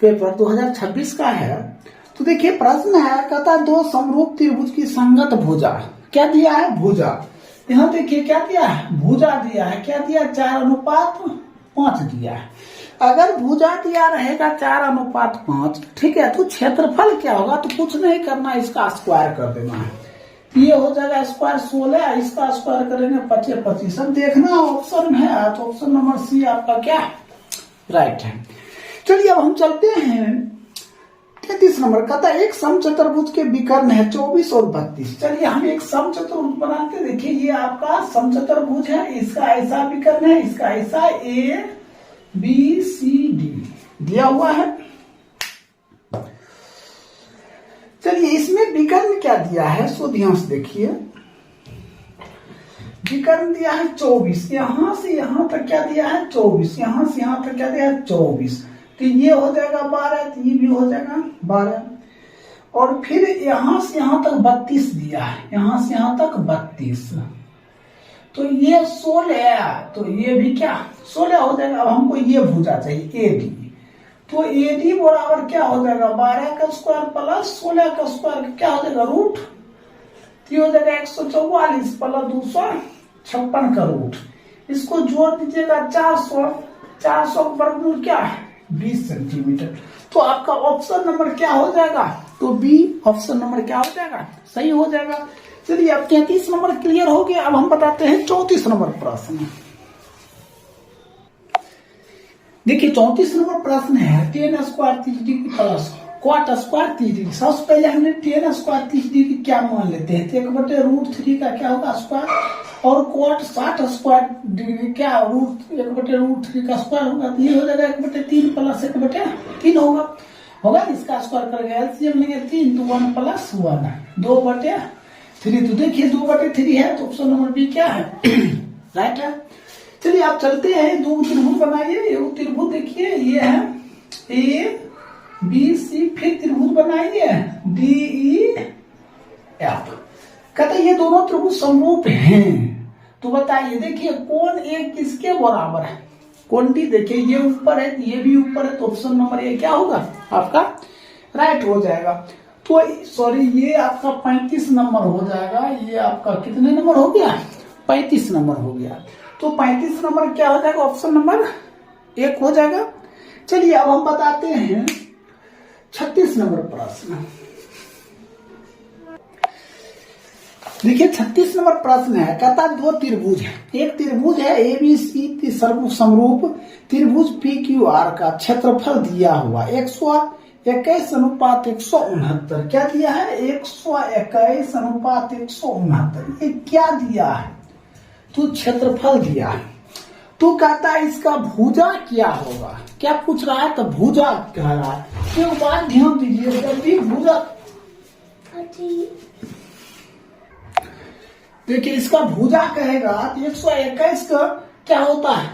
पेपर 2026 का है। तो देखिए प्रश्न है, कहता दो समरूप त्रिभुज की संगत भुजा, क्या दिया है भुजा, यहाँ देखिए क्या दिया है भुजा दिया है, क्या दिया 4:5 दिया है। अगर भुजा दिया रहेगा 4:5, ठीक है, तो क्षेत्रफल क्या होगा, तो कुछ नहीं करना, इसका स्क्वायर कर देना है, ये हो जाएगा स्क्वायर 16, इसका स्क्वायर करेंगे 25। अब देखना ऑप्शन में है, तो ऑप्शन नंबर सी आपका क्या राइट है। चलिए अब हम चलते हैं 33 नंबर। कहता है एक समचतुर्भुज के विकर्ण है 24 और 32। चलिए हम एक समचतुर्भुज बनाते, देखिए ये आपका समचतुर्भुज है, इसका ऐसा विकर्ण है, इसका ऐसा A B C D दिया हुआ है। चलिए इसमें विकर्ण क्या दिया है, सो ध्यान से देखिए, विकर्ण दिया है 24, यहां से यहां तक क्या दिया है 24, यहां से यहां तक क्या दिया है 24, तो ये हो जाएगा 12, तो ये भी हो जाएगा 12, और फिर यहां से यहां तक 32 दिया है, यहां से यहां तक 32, तो ये 16, तो ये भी क्या 16 हो जाएगा। अब हमको ये भुजा चाहिए AD, तो AD बराबर क्या हो जाएगा 12 का स्क्वायर प्लस 16 का स्क्वायर, क्या हो जाएगा रूट, ये हो जाएगा 144 प्लस 256 का रूट, इसको जोड़ दीजिएगा 400 वर्गमूल क्या है 20 सेंटीमीटर। तो आपका ऑप्शन नंबर क्या हो जाएगा, तो बी ऑप्शन नंबर क्या हो जाएगा सही हो जाएगा। चलिए अब 33 नंबर क्लियर हो गया। अब हम बताते हैं 34 नंबर प्रश्न। देखिए 34 नंबर प्रश्न है ten square 30 degree plus क्वाट square 30 degree. सबसे पहले हमने टेन स्क्वायर 30 डिग्री क्या मान लेते हैं, तो 1/√3 का क्या होगा स्क्वायर, और क्वाट 60 स्क्वायर डिग्री क्या 1/√3 का स्क्वायर होगा, तो ये हो जाएगा 1/3 प्लस 1/3 होगा इसका स्क्वायर करेंगे, एलसीएम लेंगे 3 तो 1 प्लस 1 2/3। तो देखिए 2/3 है तो ऑप्शन नंबर बी क्या है राइट है। चलिए आप चलते हैं, दो त्रिभुज बनाइए। ये त्रिभुज देखिए ये है ए बी सी, फिर त्रिभुज बनाइए डी ई एफ। कहते ये दोनों त्रिभुज समरूप हैं, तो बताइए देखिए कौन ए किसके बराबर है। कौन डी देखिए ये ऊपर है ये भी ऊपर है, तो ऑप्शन नंबर ए क्या होगा आपका राइट हो जाएगा। तो सॉरी ये आपका 35 नंबर हो जाएगा, ये आपका कितने नंबर हो गया 35 नंबर हो गया। तो 35 नंबर क्या हो जाएगा ऑप्शन नंबर 1 हो जाएगा। चलिए अब हम बताते हैं 36 नंबर प्रश्न। देखिए 36 नंबर प्रश्न है, कहता दो त्रिभुज है, एक त्रिभुज है एबीसी समरूप त्रिभुज पी क्यू आर का क्षेत्रफल दिया हुआ 121:169। क्या दिया है 121:169, ये क्या दिया है तो क्षेत्रफल दिया है। तो कहता है इसका भुजा क्या होगा, क्या पूछ रहा है तो भुजा कह रहा है। एक बात ध्यान दीजिए जब भी भुजा देखिए इसका भुजा कहेगा तो 121 का क्या होता है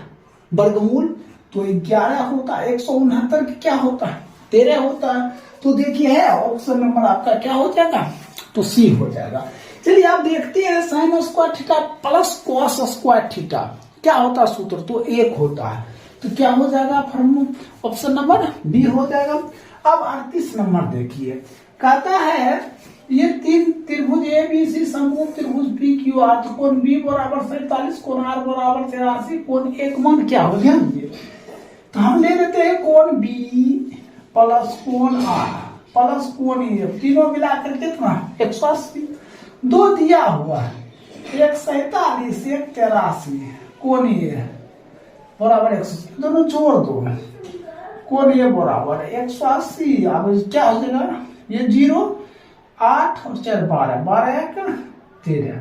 वर्गमूल, तो 11 होता है, 169 का क्या होता है 13 होता है। तो देखिए है ऑप्शन नंबर आपका क्या हो जाएगा तो सी हो जाएगा। चलिए आप देखते हैं sign square theta plus cos square theta क्या होता है सूत्र, तो 1 होता है, तो क्या हो जाएगा फॉर्मूला ऑप्शन नंबर बी हो जाएगा। अब 38 नंबर देखिए, कहता है ये तीन त्रिभुज ए बी सी समरूप त्रिभुज पी क्यू आर, तो कोण बी बराबर 47, कोण आर बराबर 83, कोण एक मान क्या हो जाएंगे, तो हम ले लेते हैं कोण बी प्लस कोण आर प्लस कोण ए, तीनों मिलाकर कितना 180। दो दिया हुआ है 147 एक 83, कोण ए बराबर 180, दोनों जोड़ दो, कोण ए बराबर 180। अब क्या हो जाएगा ये 0 8 और 4 12 12 1 13,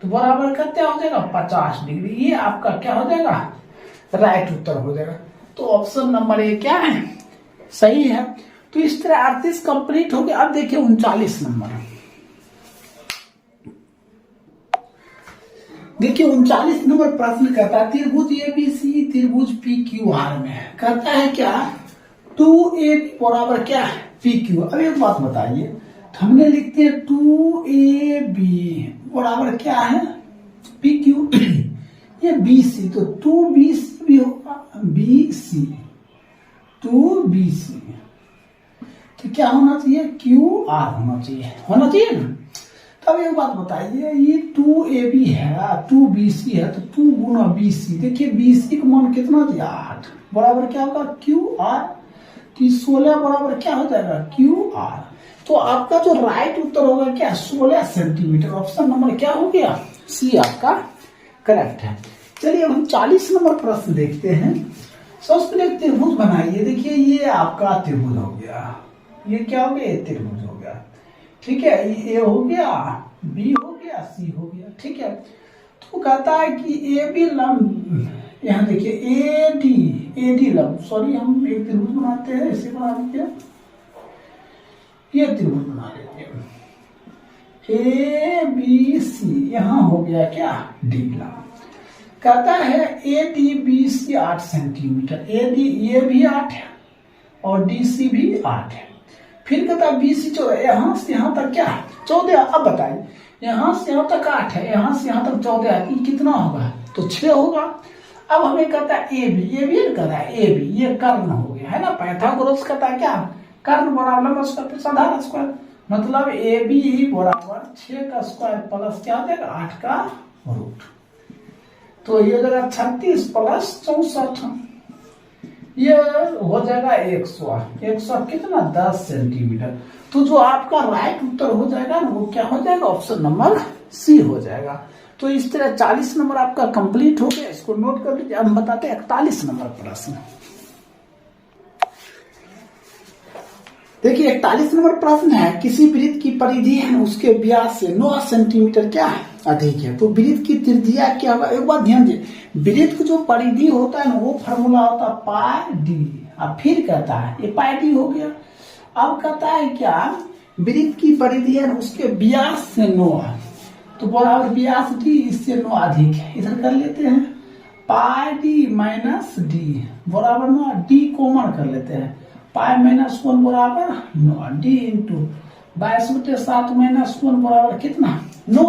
तो बराबर कितना हो जाएगा 50 डिग्री। ये आपका क्या हो जाएगा राइट उत्तर हो जाएगा। तो ऑप्शन नंबर ए क्या है सही है। तो इस तरह 38 कंप्लीट हो गया। अब देखिए 39 नंबर, देखिए 39 नंबर प्रश्न कहता है त्रिभुज एबीसी त्रिभुज पी क्यू आर में कहता है क्या 2a बराबर क्या है पी क्यू। अब एक बात बताइए, हमने लिखते हैं 2ab बराबर क्या है पी क्यू, ये BC, तो 2BC भी होगा BC 2BC, तो क्या होना चाहिए QR होना चाहिए ना। तब एक बात बताइए ये 2AB है 2BC है, तो 2 गुना BC, देखिए BC का मान कितना दिया 8 बराबर क्या होगा QR, तो 16 बराबर क्या हो जाएगा QR। तो आपका जो राइट उत्तर होगा क्या 16 सेंटीमीटर। ऑप्शन नंबर क्या हो गया सी आपका करेक्ट है। चलिए अब हम 40 नंबर प्रश्न देखते हैं। सबसे पहले एक त्रिभुज बनाइए, देखिए ये आपका त्रिभुज हो गया, ये क्या हो गया त्रिभुज हो गया, ठीक है, ये ए हो गया बी हो गया सी हो गया, ठीक है। तो कहता है कि ए बी लंब, यहाँ देखिए ए डी लंब, सॉरी हम एक त्रिभुज बनाते हैं, इसे बना दीजिए, ये त्रिभुज बना लेते हैं ए बी सी, यहाँ हो गया क्या डी लंब। कहता है A D B C 8 centimetre, A D ये भी 8 है और डी सी भी 8 है। फिर कहता है बी सी 14, यहाँ से यहाँ तक क्या 14। अब बताइए यहाँ से यहाँ तक 8 है, यहाँ से यहाँ तक 14 है, कितना होगा तो 6 होगा। अब हमें कहता है ए बी कहता है ए बी, ये कर्ण हो गया है ना, पाइथागोरस कहता है क्या कर्ण बराबर स्क्वायर साधारण स्क्वायर, मतलब ए बी बराबर 6 का स्क्वायर प्लस क्या हो जाएगा 8 का रूट, तो ये हो जाएगा 36 प्लस 64, ये हो जाएगा 100 कितना 10 सेंटीमीटर। तो जो आपका राइट उत्तर हो जाएगा वो क्या हो जाएगा ऑप्शन नंबर सी हो जाएगा। तो इस तरह 40 नंबर आपका कंप्लीट हो गया, इसको नोट कर लीजिए। हम बताते हैं 41 नंबर प्रश्न। देखिए 41 नंबर प्रश्न है, किसी वृत्त की परिधि है उसके व्यास से 9 सेंटीमीटर क्या है अधिक है, तो वृत्त की त्रिज्या क्या होगा। एक बात ध्यान दिए, वृत्त की जो परिधि होता है ना वो फॉर्मूला होता है पाई डी। अब फिर कहता है ये पाई डी हो गया। अब कहता है क्या, वृत्त की परिधि है उसके व्यास से 9 है, तो बराबर व्यास डी इससे 9 अधिक है। इधर कर लेते हैं पाई डी माइनस डी बराबर 9, डी कॉमन कर लेते हैं, पाई माइनस 1 बराबर 9, डी इंटू 22/7 माइनस 1 बराबर कितना 9।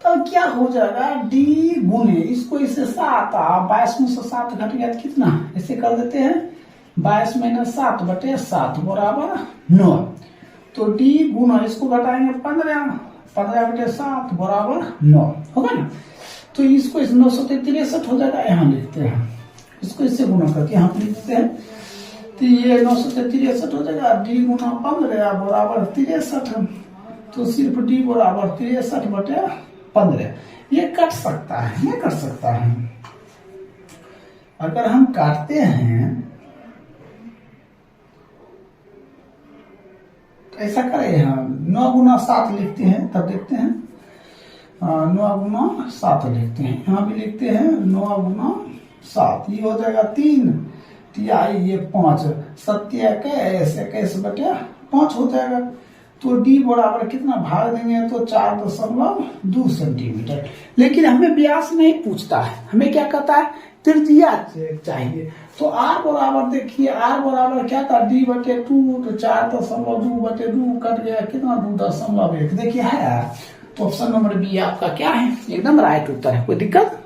तो क्या हो जाएगा, डी गुने इसको इससे 7, 22 में से 7 घट गया कितना, इसे कर देते हैं 22 माइनस 7/7 बराबर 9। तो डी गुना इसको घटाएंगे 15/7 बराबर 9 होगा ना। तो इसको इस 9 से 63 हो जाएगा, यहाँ लिखते हैं इसको इससे गुना करके यहाँ पे लिखते हैं, तो ये 9 से 63 हो जाएगा, डी गुना 15 बराबर 63, तो सिर्फ डी बराबर 63/15। ये कट सकता है, ये कट सकता है। अगर हम काटते हैं तो ऐसा करें, हम 9 गुना 7 लिखते हैं, तब देखते हैं 9 गुना 7 लिखते हैं, यहाँ भी लिखते हैं 9 गुना 7, ये हो जाएगा 3, ये 5, 7 21/5 हो जाएगा। तो डी बराबर कितना भाग देंगे तो 4.2 सेंटीमीटर। लेकिन हमें व्यास नहीं पूछता है, हमें क्या कहता है त्रिज्या चाहिए। तो आर बराबर देखिए, आर बराबर क्या था D/2, तो 4.2/2 कट गया कितना 2.1। देखिए है यार, तो ऑप्शन नंबर बी आपका क्या है, एकदम राइट उत्तर है, कोई दिक्कत।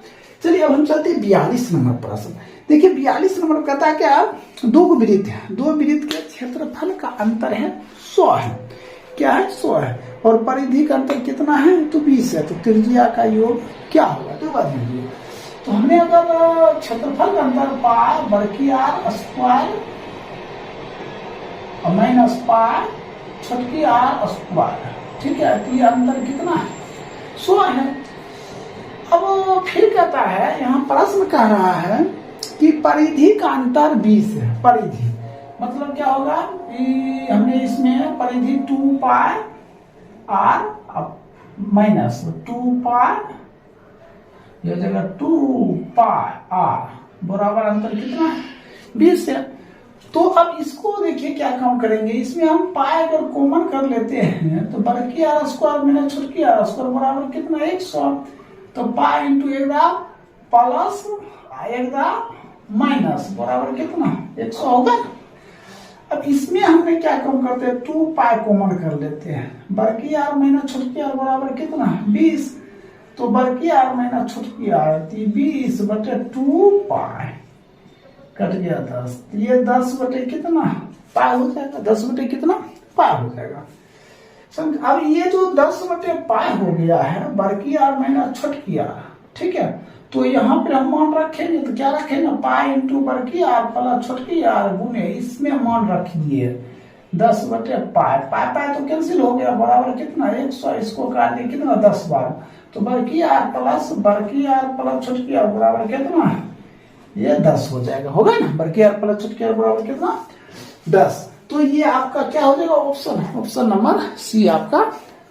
चलिए अब हम चलते हैं 42 नंबर प्रश्न। देखिए 42 नंबर कहता है क्या, दो वृत्त है, दो वृत्त के क्षेत्रफल का अंतर है 100 है, क्या है 100 है, और परिधि का अंतर कितना है तो 20 है, तो त्रिज्या का योग क्या होगा। तो बात दीजिए, तो हमने अगर क्षेत्रफल का अंतर पाई बड़की आर स्क्वायर और माइनस पाई छोटकी आर स्क्वायर, ठीक है, तो ये अंतर कितना है 100 है। अब फिर कहता है, यहाँ प्रश्न कह रहा है कि परिधि का अंतर 20 है। परिधि मतलब क्या होगा, हमने इसमें परिधि 2 पाई आर माइनस 2 पाई, यह जगह 2 पाई आर बराबर अंतर कितना है 20 है। तो अब इसको देखिए क्या काम करेंगे, इसमें हम पाई अगर कॉमन कर लेते हैं तो बड़की आर स्क्वायर माइनस छोटकी आर स्क्वायर बराबर कितना 100, तो पाई इंटू 1 प्लस 1 माइनस बराबर कितना 100 होगा। अब इसमें हमने क्या कम करते हैं 2 पाई कॉमन कर लेते हैं, बड़की आर माइनस छोटकी आर बराबर कितना 20, तो बड़की आर माइनस छोटकी आर 20/2 पाई कट गया 10, ये 10 कितना पाई हो जाएगा, 10 कितना पाई हो जाएगा। अब ये जो 10/पाई हो गया है बड़की आर माइनस छोटकी आर, ठीक है, तो यहाँ पे हम मान रखेंगे तो क्या रखेंगे पाई इंटू बड़की आर प्लस छोटकी आर गुने इसमें मान रख दिए 10/पाई, पाई तो कैंसिल हो गया बराबर कितना 100, इसको काट दिए कितना 10 बार, तो बड़की आर प्लस छोटकी आर बराबर कितना ये 10 हो जाएगा, होगा ना, बड़की आर प्लस छोटकी आर बराबर कितना 10। तो ये आपका क्या हो जाएगा ऑप्शन नंबर सी आपका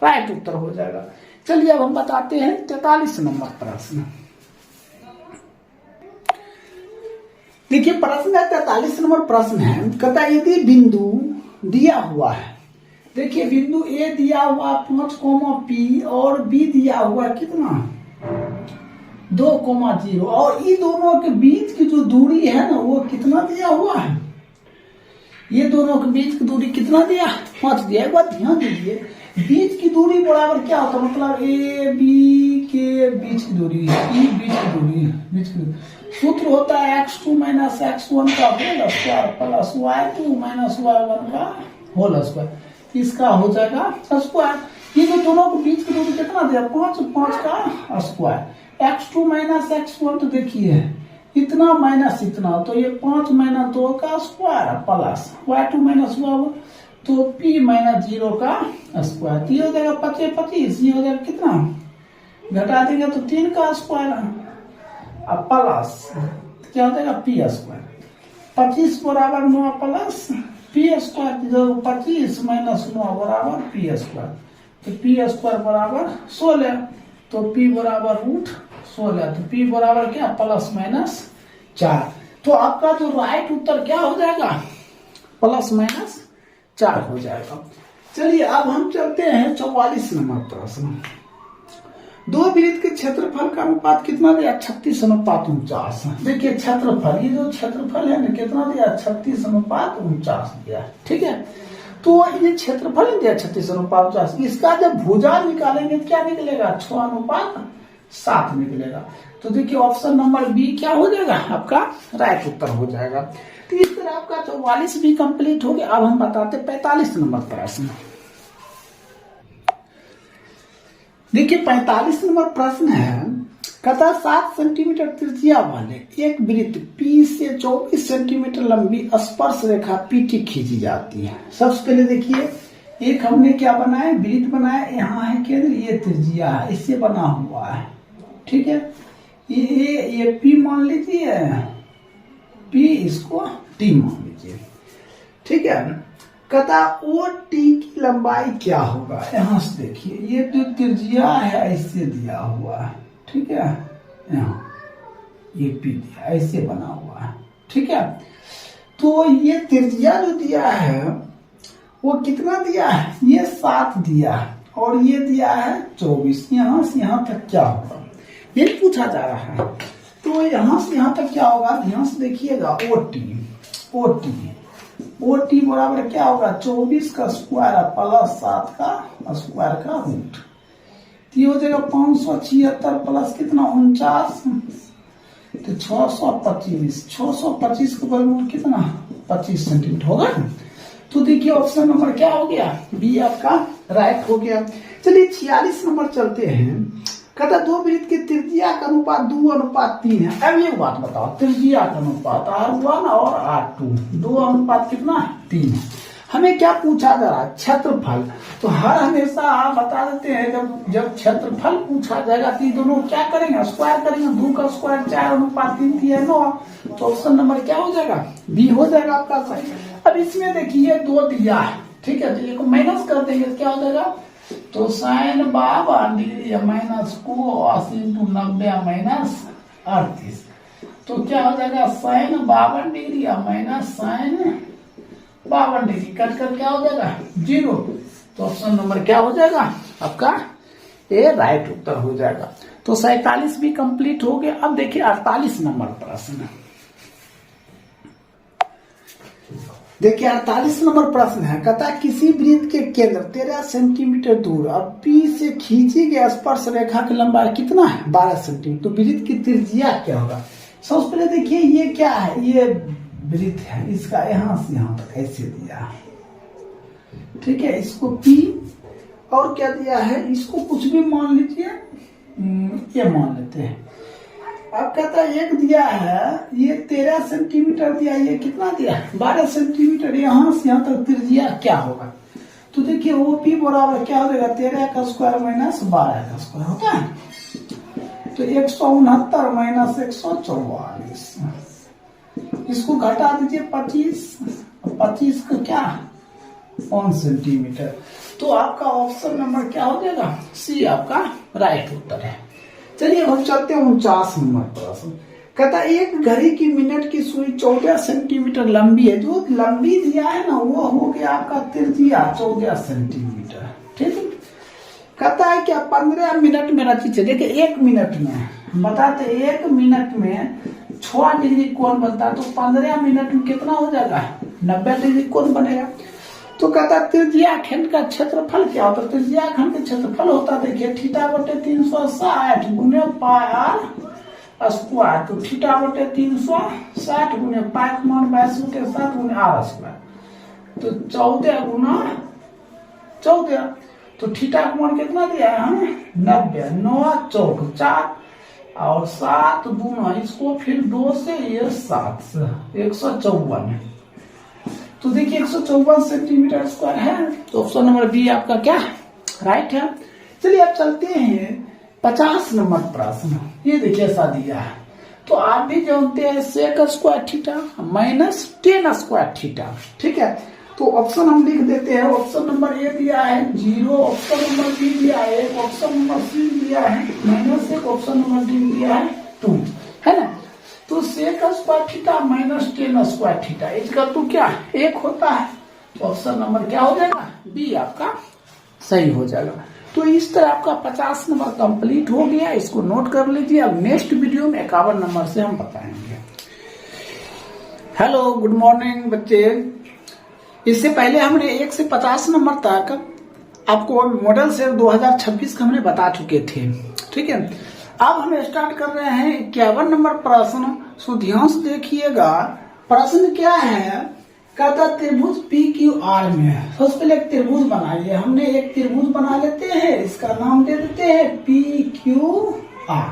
राइट उत्तर हो जाएगा। चलिए अब हम बताते हैं 43 नंबर प्रश्न। देखिए प्रश्न 43 नंबर प्रश्न है, कहता है यदि बिंदु दिया हुआ है, देखिए बिंदु ए दिया हुआ 5, और बी दिया हुआ कितना 2, और इन दोनों के बीच की जो दूरी है ना वो कितना दिया हुआ है, ये दोनों के बीच की दूरी कितना दिया 5 दिया। एक बात ध्यान दीजिए, बीच की दूरी बराबर क्या होता है, मतलब ए बी के बीच की दूरी, बीच की दूरी सूत्र होता है x2 माइनस x1 का whole square plus y2 minus y1 का होल स्क्वायर, इसका हो जाएगा स्क्वायर। ये जो दोनों के बीच की दूरी कितना दिया 5 का स्क्वायर, x2 माइनस x1 तो देखिए इतना माइनस इतना, तो ये 5 माइनस 2 का square plus y2 minus y1, तो p माइनस 0 का स्क्वायर, तो ये हो जाएगा 25, ये हो जाएगा कितना घटा देंगे तो 3 का स्क्वायर प्लस क्या हो जाएगा p स्क्वायर, 25 बराबर 9 प्लस पी स्क्वायर जो 25 माइनस 9 बराबर पी स्क्वायर, तो पी स्क्वायर बराबर 16, तो पी बराबर √16, तो पी बराबर क्या +-4। तो आपका जो राइट उत्तर क्या हो जाएगा +-4 हो जाएगा। चलिए अब हम चलते हैं 44 नंबर प्रश्न। दो वृत्त के क्षेत्रफल का अनुपात कितना दिया 36:49। देखिए क्षेत्रफल, ये जो क्षेत्रफल है ना कितना दिया 36:49 दिया, ठीक है। तो ये क्षेत्रफल दिया 36:49, इसका जब भुजा निकालेंगे क्या निकलेगा 6:7 निकलेगा। तो देखिए ऑप्शन नंबर बी क्या हो जाएगा आपका राइट उत्तर हो जाएगा। तो इस तरह आपका 44 भी कंप्लीट हो गया। अब हम बताते 45 नंबर प्रश्न। देखिए 45 नंबर प्रश्न है, कहता 7 सेंटीमीटर त्रिज्या वाले एक वृत्त P से 24 सेंटीमीटर लंबी स्पर्श रेखा PT खींची जाती है। सबसे पहले देखिए एक हमने क्या बनाया वृत्त बनाया, यहाँ है केंद्र, ये त्रिज्या है, इससे बना हुआ है, ठीक है। ये P मान लीजिए, P इसको T मान लीजिए, ठीक है। कहता ओ टी की लंबाई क्या होगा, यहां से देखिए ये जो त्रिज्या है ऐसे दिया हुआ है, ठीक है। यहाँ ये पी दिया ऐसे बना हुआ है, ठीक है। तो ये त्रिज्या जो दिया है वो कितना दिया है, ये 7 दिया है और ये दिया है 24। यहां से यहां तक क्या होगा ये पूछा जा रहा है। तो यहां से यहां तक क्या होगा, ध्यान से देखिएगा ओ टी बराबर क्या होगा 24 का स्क्वायर +7 का स्क्वायर का रूट। तो ये हो जाएगा 576 प्लस कितना 49, तो 625 के वर्गमूल कितना 25 सेंटीमीटर होगा। तो देखिए ऑप्शन नंबर क्या हो गया बी आपका राइट हो गया। चलिए 46 नंबर चलते हैं। कहता दो वृत्त की त्रिज्या का अनुपात 2:3 है। अब ये बात बताओ त्रिज्या का अनुपात R1 और R2 2:3 कितना है 3 है। हमें क्या पूछा जा रहा है क्षेत्रफल। तो हर हमेशा आप बता देते हैं जब क्षेत्रफल पूछा जाएगा तो दोनों क्या करेंगे स्क्वायर करेंगे, 2 का स्क्वायर 4:3 9। तो ऑप्शन नंबर क्या हो जाएगा बी हो जाएगा आपका सही। अब इसमें देखिए 2 दिया है, ठीक है, तो ये को माइनस कर देंगे क्या हो जाएगा, तो sin 52 डिग्री -cos × 90 -38, तो क्या हो जाएगा sin 52 degree sin 52 degree cut कर क्या हो जाएगा 0। तो ऑप्शन नंबर क्या हो जाएगा आपका ए राइट उत्तर हो जाएगा। तो 47 भी कंप्लीट हो गया। अब देखिए 48 नंबर प्रश्न। देखिए 48 नंबर प्रश्न है, कहता है किसी वृत्त के केंद्र 13 सेंटीमीटर दूर और P से खींची गई स्पर्श रेखा की लंबाई कितना है 12 सेंटीमीटर। तो वृत्त की त्रिज्या क्या होगा। सबसे पहले देखिए ये क्या है, ये वृत्त है, इसका यहां से यहां तक ऐसे दिया है, ठीक है। इसको P और क्या दिया है, इसको कुछ भी मान लीजिए, ये मान लेते हैं। अब कहता है एक दिया है ये 13 सेंटीमीटर दिया, ये कितना दिया 12 सेंटीमीटर। यहाँ से यहाँ तक त्रिज्या क्या होगा। तो देखिए वो पी बराबर क्या हो जाएगा 13 का स्क्वायर -12 का स्क्वायर होता है, तो 169 -144। इसको घटा दीजिए 25 का क्या 5 सेंटीमीटर। तो आपका ऑप्शन नंबर क्या हो जाएगा सी आपका राइट उत्तर है। चलिए हम चलते हैं 49 नंबर प्रश्न। कहता एक घड़ी की मिनट की सुई 14 सेंटीमीटर लंबी है। जो लंबी दिया है ना वो हो गया आपका त्रिज्या 14 सेंटीमीटर, ठीक है। कहता है क्या 15 मिनट में रची चलिए कि 1 मिनट में बताते 1 मिनट में 6 डिग्री कोण बनता है, तो 15 मिनट में कितना हो जाएगा 90 डिग्री कोण बनेगा। तो कहता त्रिज्या खंड का क्षेत्रफल क्या होता है। त्रिज्या खंड का क्षेत्रफल होता है देखिए θ/360 गुने πr स्क्वायर। तो θ/360 गुने π का मान 22 के साथ गुने r स्क्वायर, तो 14 गुना 14। तो थीटा का मान कितना दिया है 90, 9 चौक 4 और 7 गुना इसको फिर 2 से ये 7 से 154। तो देखिए 154 सेंटीमीटर स्क्वायर है। तो ऑप्शन नंबर बी आपका क्या राइट है। चलिए अब चलते हैं 50 नंबर प्रश्न। ये देखिए ऐसा दिया है, तो आप भी जानते हैं sec² थीटा -tan² थीटा, ठीक है। तो ऑप्शन हम लिख देते हैं। ऑप्शन नंबर ए दिया है 0, ऑप्शन नंबर बी दिया है 1, ऑप्शन नंबर सी दिया है -1, ऑप्शन नंबर डी दिया है 2, है ना। तो sec square theta minus tan square theta इसका तो क्या 1 होता है। तो ऑप्शन नंबर क्या हो जाएगा, बी आपका सही हो जाएगा। तो इस तरह आपका 50 नंबर कंप्लीट हो गया, इसको नोट कर लीजिए। अब नेक्स्ट वीडियो में 51 नंबर से हम बताएंगे। हेलो, गुड मॉर्निंग बच्चे। इससे पहले हमने 1 से 50 नंबर तक आपको मॉडल सेट 2026 का हमने बता चुके थे, ठीक है। अब हम स्टार्ट कर रहे हैं 51 नंबर प्रश्न। सो ध्यान से देखिएगा, प्रश्न क्या है, कहता त्रिभुज PQR में सबसे पहले एक त्रिभुज बनाइए। हमने एक त्रिभुज बना लेते हैं, इसका नाम दे देते हैं PQR।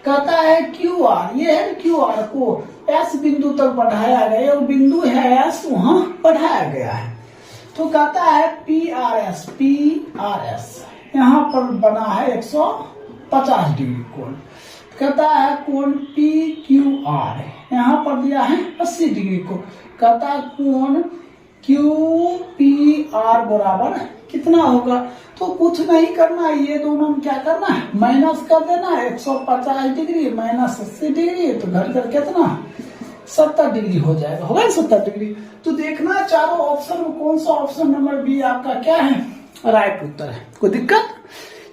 कहता है QR, ये है QR को S बिंदु तक बढ़ाया गया, और बिंदु है S वहां बढ़ाया गया है। तो कहता है PRS यहाँ पर बना है 150 डिग्री कोण। कहता है कोण PQR यहाँ पर दिया है 80 डिग्री कोण। कहता है कोण QPR बराबर कितना होगा। तो कुछ नहीं करना, ये दोनों में क्या करना है, माइनस कर देना है। 150 डिग्री माइनस 80 डिग्री तो घटकर कितना 70 डिग्री हो जाएगा, होगा 70 डिग्री। तो देखना चारों ऑप्शन में कौन सा ऑप्शन नंबर बी आपका क्या है, राइट उत्तर है। कोई दिक्कत।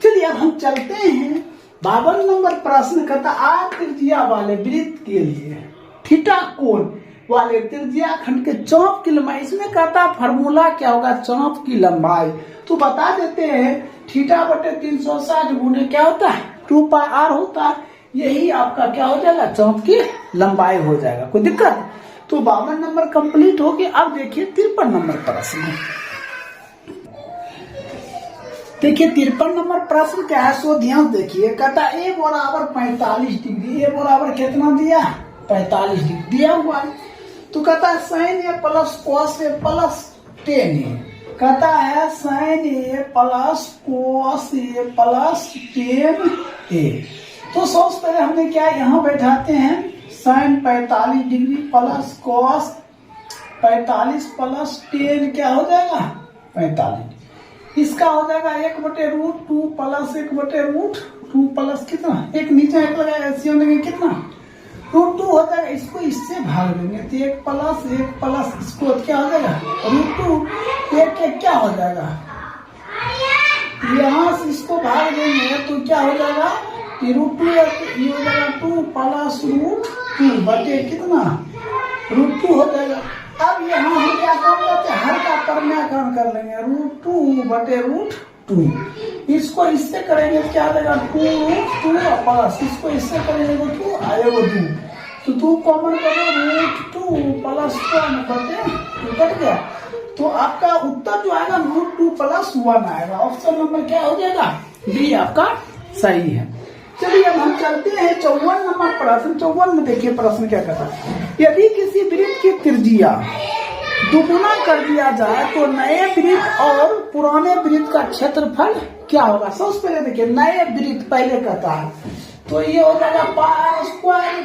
चलिए अब हम चलते हैं 52 नंबर प्रश्न। कहता आठ त्रिज्या वाले वृत्त के लिए थीटा कोण वाले त्रिज्या खंड के चाप की लंबाई, इसमें कहता फॉर्मूला क्या होगा, चाप की लंबाई। तो बता देते हैं थीटा बटे 360 गुने क्या होता है 2πr होता है। यही आपका क्या हो जाएगा, चाप की लंबाई हो जाएगा। कोई दिक्कत। तो 52 नंबर कंप्लीट हो गए। अब देखिए 53 नंबर प्रश्न। देखिए 53 नंबर प्रश्न क्या है, सो ध्यान देखिए। कहता a बराबर 45 डिग्री, a बराबर कितना दिया 45 डिग्री दिया हुआ है। तो कहता है sin a plus cos a plus tan a। कहता है sin a plus cos a plus tan a। तो सबसे पहले हमने क्या यहाँ बैठाते हैं, sin 45 degree plus cos 45 plus tan क्या हो जाएगा 45। इसका हो जाएगा 1/√2 प्लस 1/√2 प्लस कितना, एक नीचे एक लगाया कितना √2 हो जाएगा। इसको इससे भाग देंगे तो 1 प्लस इसको क्या हो जाएगा √2। एक क्या हो जाएगा, यहाँ से इसको भाग देंगे तो क्या हो जाएगा √2 ये हो जाएगा 2 प्लस √2 बटे कितना √2 हो जाएगा। अब यहाँ हम क्या काम करते हैं, हर का परम्याकरण कर लेंगे √2 बटे √2। इसको इससे करेंगे क्या आ जाएगा 2√2 प्लस इसको इससे करेंगे तो 2 आएगा 2। तो 2 कॉमन करो √2 प्लस 1 बटे 2 कट गया। तो आपका उत्तर जो आएगा √2 प्लस 1 आएगा। ऑप्शन नंबर क्या हो जाएगा, बी आपका सही है। चलिए अब हम चलते हैं 54 नंबर प्रश्न। 54 में देखिए प्रश्न क्या कहता है, यदि किसी वृत्त की त्रिज्या दुगुना कर दिया जाए तो नए वृत्त और पुराने वृत्त का क्षेत्रफल क्या होगा। सबसे पहले देखिए नए वृत्त पहले कहता है तो ये हो जाएगा पार स्क्वायर,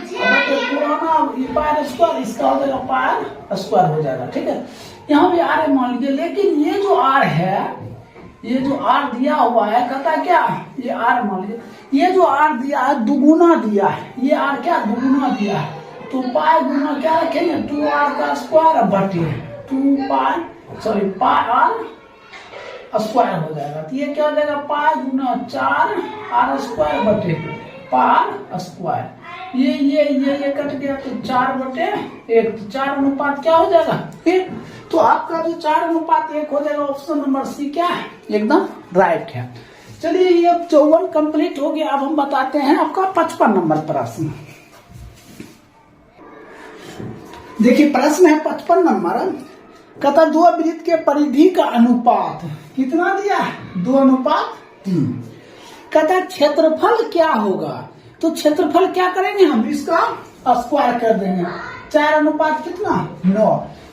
पुराना पार स्क्वायर, इसका हो जाएगा पार स्क्वायर हो जाएगा, ठीक है। यहाँ भी आर है मान लीजिए, लेकिन ये जो आर है, ये जो आर दिया हुआ है कहता है क्या, ये आर मान लीजिए, ये जो आर दिया है दुगुना दिया है, ये आर क्या दुगुना दिया है। तो पाई गुना क्या रखेंगे 2r का स्क्वायर बटे 2पाई आर स्क्वायर हो जाएगा। तो ये क्या हो जाएगा पाई गुना 4r स्क्वायर बटे पार स्क्वायर। ये कट गया तो 4 बटे 1, तो 4 अनुपात क्या हो जाएगा 1। तो आपका जो 4 अनुपात 1 हो जाएगा। ऑप्शन नंबर सी क्या है, एकदम राइट है। चलिए ये 54 कंप्लीट हो गया। अब हम बताते हैं आपका 55 नंबर प्रश्न। देखिए प्रश्न है 55 नंबर। कहता 2 वृत्त के परिधि का अनुपात कितना दिया है 2:3। कहता क्षेत्रफल क्या होगा। तो क्षेत्रफल क्या करेंगे हम, इसका स्क्वायर कर देंगे। 4 अनुपात कितना 9।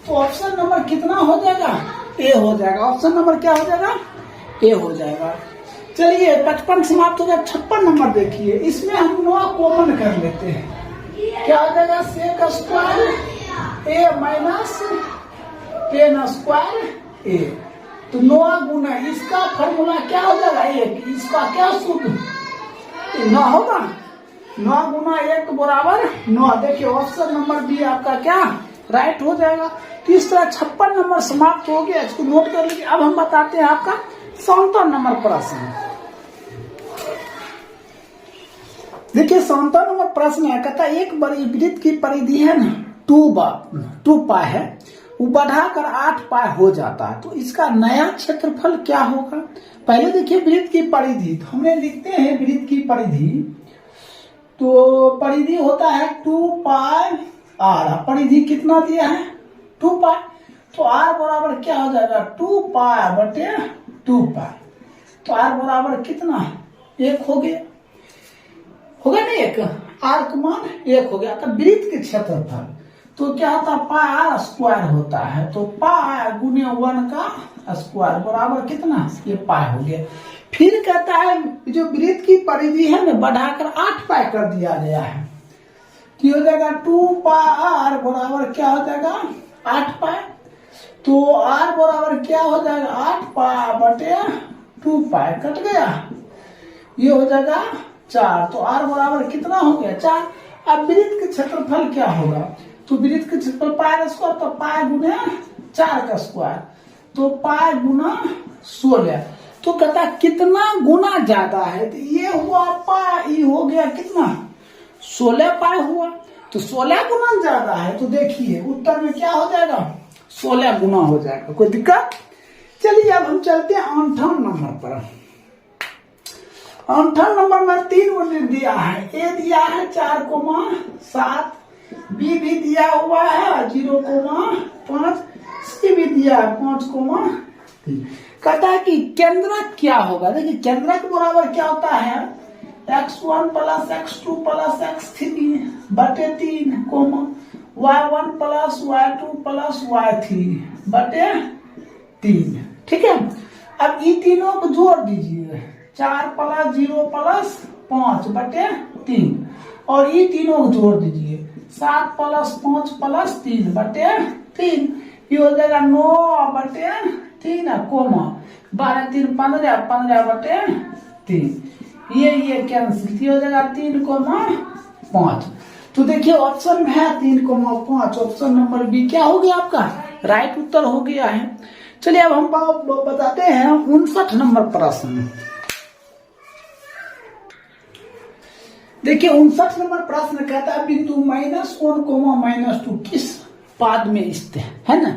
तो ऑप्शन नंबर कितना हो जाएगा, ए हो जाएगा। ऑप्शन नंबर क्या हो जाएगा, ए हो जाएगा। चलिए 55 समाप्त हो गया। 56 नंबर देखिए, इसमें हम 9 कॉमन कर लेते हैं। क्या हो जाएगा सेक स्क्वायर ए माइनस 10 स्क्वायर ए। तो 9 गुना इसका फॉर्मूला क्या हो जाएगा 1, इसका क्या सूत्र 9 होगा। 9 गुना 1 बराबर 9। देखिए ऑप्शन नंबर बी आपका क्या राइट हो जाएगा। तो इस तरह 56 नंबर समाप्त हो गया, इसको नोट कर लीजिए। अब हम बताते हैं आपका 57 नंबर प्रश्न। देखिए 57 नंबर प्रश्न है, कहता एक बड़ी वृत्त की परिधि है ना 2 पाई है, वो बढ़ाकर 8 पाई हो जाता है, तो इसका नया क्षेत्रफल क्या होगा। पहले देखिए वृत्त की परिधि, तो हमने लिखते हैं वृत्त की परिधि, तो परिधि होता है 2 पाई आर। परिधि कितना दिया है 2 पाई, तो आर बराबर क्या हो जाएगा 2 पाई बटे 2 पाई। तो आर बराबर कितना 1 हो गया, होगा ना 1, आर का मान 1 हो गया। तो वृत्त के क्षेत्रफल तो क्या होता है पाई आर स्क्वायर होता है, तो पाई गुने 1 का स्क्वायर बराबर कितना ये पाई हो गया। फिर कहता है जो वृत्त की परिधि है ना बढ़ाकर 8 पाई कर दिया गया है, तो हो जाएगा 2 पाई आर बराबर क्या हो जाएगा 8 पाई। तो आर बराबर क्या हो जाएगा 8 पाई बटे 2 पाई, कट गया, ये हो जाएगा 4। तो आर बराबर कितना हो गया 4। अब वृत्त के क्षेत्रफल क्या होगा, तो वृत्त के क्षेत्रफल पाई स्क्वायर, तो पाई गुना 4 का स्क्वायर, तो पाई गुना 16। तो कहता कितना गुना ज्यादा है, तो ये हुआ पाई, हो गया कितना 16 पाई हुआ, तो 16 गुना ज्यादा है। तो देखिए उत्तर में क्या हो जाएगा 16 गुना हो जाएगा, कोई दिक्कत। चलिए अब हम चलते हैं 58 नंबर पर। 58 नंबर में 3 यूनिट दिया है, ए दिया है 4,7, बी भी दिया हुआ है 0,5, सी भी दिया है 5,3। कहता है कि केंद्रक क्या होगा। देखिए केंद्रक बराबर क्या होता है x1 plus x2 plus x3 बटे 3, y1 plus y2 plus y3 बटे 3। ठीक है, अब इन तीनों को जोड़ दीजिए, 4 प्लस 0 प्लस 5 बटे 3, और ये तीनों को जोड़ दीजिए 7 प्लस 5 प्लस 3 बटे 3, ये हो जाएगा 9 बटे 3 कोमा 12 3 15 15 बटे 3, ये कैंसिल, हो जाएगा 3,5। तो देखिए ऑप्शन में है 3,5, ऑप्शन नंबर बी क्या हो गया आपका राइट उत्तर हो गया है। चलिए अब हम बताते हैं 59 नंबर प्रश्न। देखिए 59 नंबर प्रश्न कहता है बिंदु -1, -2 किस पाद में स्थित है ना,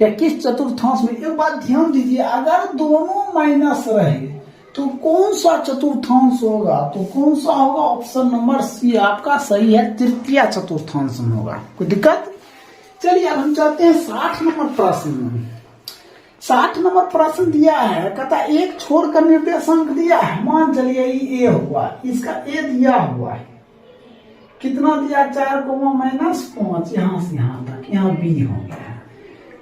या किस चतुर्थांश में। एक बात ध्यान दीजिए, अगर दोनों माइनस रहे तो कौन सा चतुर्थांश होगा, तो कौन सा होगा ऑप्शन नंबर सी आपका सही है, तृतीय चतुर्थांश में होगा, कोई दिक्कत। चलिए अब हम चलते हैं 60 नंबर प्रश्न। 60 नंबर प्रश्न दिया है, कहता एक छोड़कर निर्देशांक दिया है, मान चलिए ए हुआ, इसका ए दिया हुआ है, कितना दिया 4,-5, यहां से यहां तक, यहाँ बी हो गया।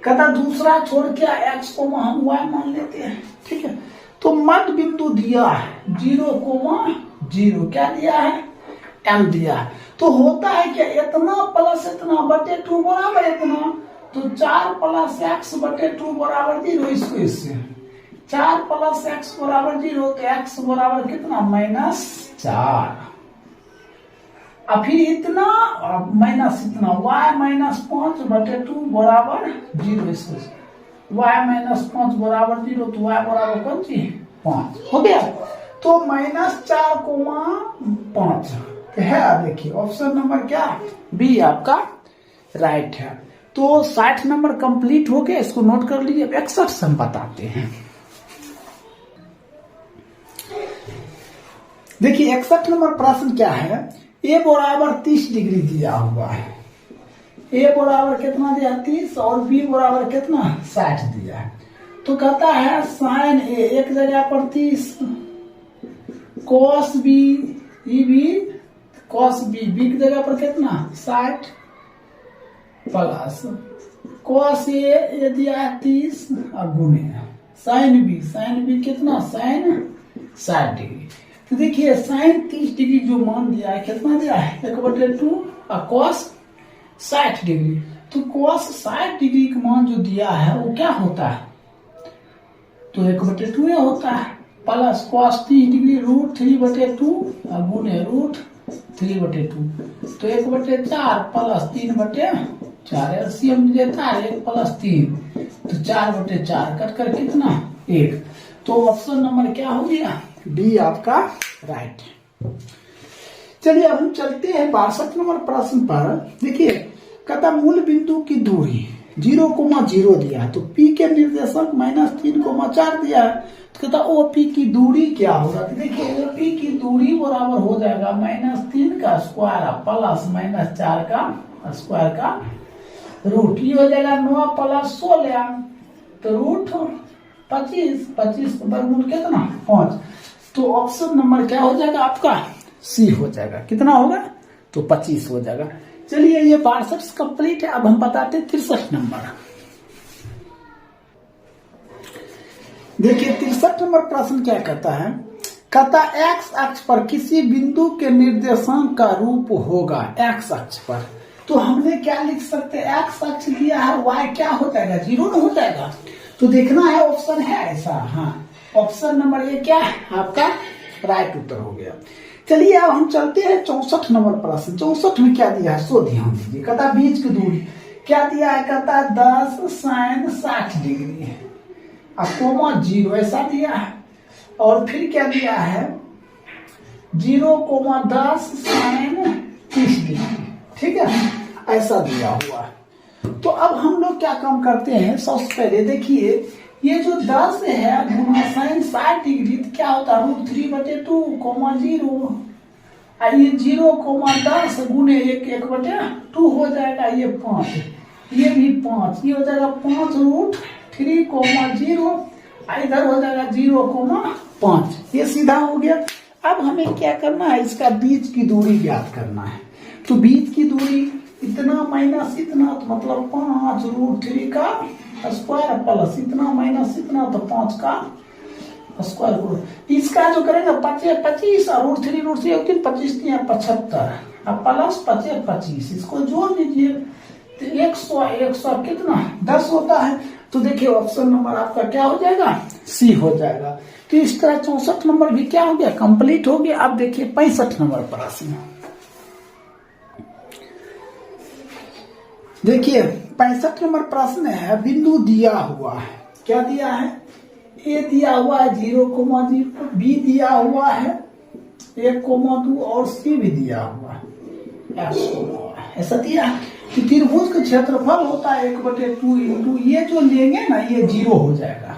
कहता दूसरा छोड़ के x को हम y मान लेते हैं, ठीक है। तो मध्य बिंदु दिया है 0,0, क्या दिया है m दिया है। तो होता है क्या इतना प्लस इतना बटे 2 बराबर इतना, तो 4 प्लस x बटे 2 बराबर 0, इसको इससे 4 प्लस x बराबर 0, तो x बराबर कितना -4, और फिर इतना माइनस इतना y -5 बटे 2 बराबर 0, इसको y -5 बराबर 0, तो y बराबर कौन सी 5 हो गया। तो -4,5 है, देखिए ऑप्शन नंबर क्या बी आपका राइट है। तो 60 नंबर कंप्लीट हो गया, इसको नोट कर लीजिए। 61 से हम बताते हैं। देखिए 61 नंबर प्रश्न क्या है, ए बराबर 30 डिग्री दिया हुआ है, ए बराबर कितना दिया 30, और बी बराबर कितना 60 दिया है। तो कहता है साइन ए एक जगह पर 30, cos B, E B cos B, B की जगह पर कितना 60 प्लस कॉस ए दिया है 30 और गुणे साइन बी कितना साइन 60 डिग्री। तो देखिए साइन 30 डिग्री जो मान दिया है कितना दिया है 1/2 और कॉस 60 डिग्री, तो cos 60 डिग्री का मान जो दिया है वो क्या होता है, तो 1/2 होता है, प्लस cos 30 डिग्री √3/2 और गुने √3/2, तो 1/4 प्लस 3/4, एलसीएम देता है 1 प्लस 3, तो 4/4 कट कर कितना 1, तो ऑप्शन नंबर क्या हो गया, डी आपका राइट है। चलिए अब हम चलते हैं 62 नंबर प्रश्न पर। देखिए कहता मूल बिंदु की दूरी 0,0 दिया है, तो P के निर्देशक -3,4 दिया है, तो कहता OP की दूरी क्या होगा, तो देखिए OP की दूरी बराबर हो जाएगा -3 का स्क्वायर प्लस -4 का स्क्वायर का रूट, ये हो जाएगा 9 प्लस 16, तो रूट 25 वर्गमूल कितना 5, तो ऑप्शन नंबर क्या हो जाएगा आपका सी हो जाएगा, कितना होगा तो 25 हो जाएगा। चलिए ये 62 कंप्लीट है। अब हम बताते 63 नंबर। देखिए 63 नंबर प्रश्न क्या कहता है, कहता एक्स अक्ष पर किसी बिंदु के निर्देशांक का रूप होगा एक्स अक्ष पर, तो हमने क्या लिख सकते हैं, एक्स अक्ष दिया है, वाई क्या हो जाएगा 0 न हो जाएगा, तो देखना है ऑप्शन है ऐसा, हाँ ऑप्शन नंबर ये क्या है आपका राइट उत्तर हो गया। चलिए अब हम चलते हैं 64 नंबर प्रश्न। 64 में क्या दिया है सो ध्यान दीजिए, कहता बीच की दूरी क्या दिया है, कहता 10 sin 60 डिग्री अब कोमा 0 ऐसा दिया है, और फिर क्या दिया है 0,10 sin 30 डिग्री, ठीक है ऐसा दिया हुआ है। तो अब हम लोग क्या काम करते हैं, सबसे पहले देखिए ये जो 10 है गुना sin 60 डिग्री क्या होता है √3/2, 0, ये 0,10 गुने 1/2 हो जाएगा, ये 5, ये भी 5, ये हो जाएगा 5√3,0, इधर हो जाएगा 0,5, ये सीधा हो गया। अब हमें क्या करना है, इसका बीच की दूरी ज्ञात करना है, तो बीच की दूरी इतना माइनस इतना, तो मतलब 5√3 का स्क्वायर प्लस इतना माइनस इतना, तो 5 का स्क्वायर, इसका जो करेंगे 25 और √3 25 75 अब प्लस 25, इसको जोड़ दीजिए तो 100 कितना 10 होता है, तो देखिए ऑप्शन नंबर आपका क्या हो जाएगा सी हो जाएगा। तो इस तरह 64 नंबर भी क्या हो गया कंप्लीट हो गया। अब देखिए 65 नंबर प्रश्न, देखिए 65 नंबर प्रश्न है, बिंदु दिया हुआ है, क्या दिया है ए दिया हुआ है 0,0, बी दिया हुआ है 1,2 और सी भी दिया हुआ है ऐसा दिया है कि त्रिभुज का क्षेत्रफल होता है 1/2 इंटू ये जो लेंगे ना ये 0 हो जाएगा।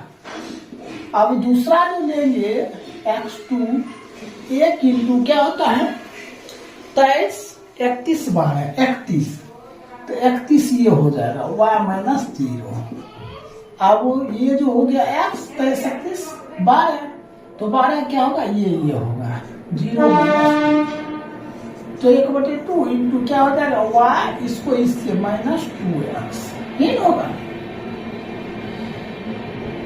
अब दूसरा जो लेंगे x2 1 इंटू क्या होता है 23 31 12 31, तो 31 ये हो जाएगा y - 0। अब ये जो हो गया x 31 12, तो 12 क्या होगा ये होगा 0, तो 1/2 इंटू क्या हो जाएगा y, इसको इससे -2x ये होगा,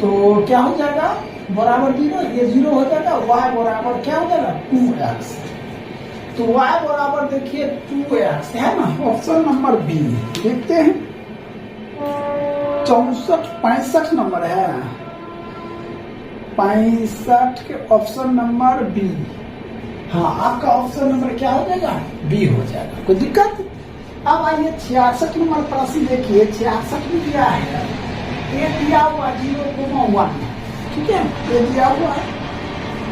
तो क्या हो जाएगा बराबर 0, ये 0 हो जाएगा, y बराबर क्या हो जाएगा 2x, तो y बराबर देखिए 2x है ना, ऑप्शन नंबर बी देखते हैं। 65 नंबर है, 65 के ऑप्शन नंबर बी, हाँ आपका ऑप्शन नंबर क्या हो जाएगा बी हो जाएगा, कोई दिक्कत। अब आइए 66 नंबर प्रश्न देखिए, 66 में दिया है ए दिया हुआ 0,1, ठीक है ये दिया हुआ है,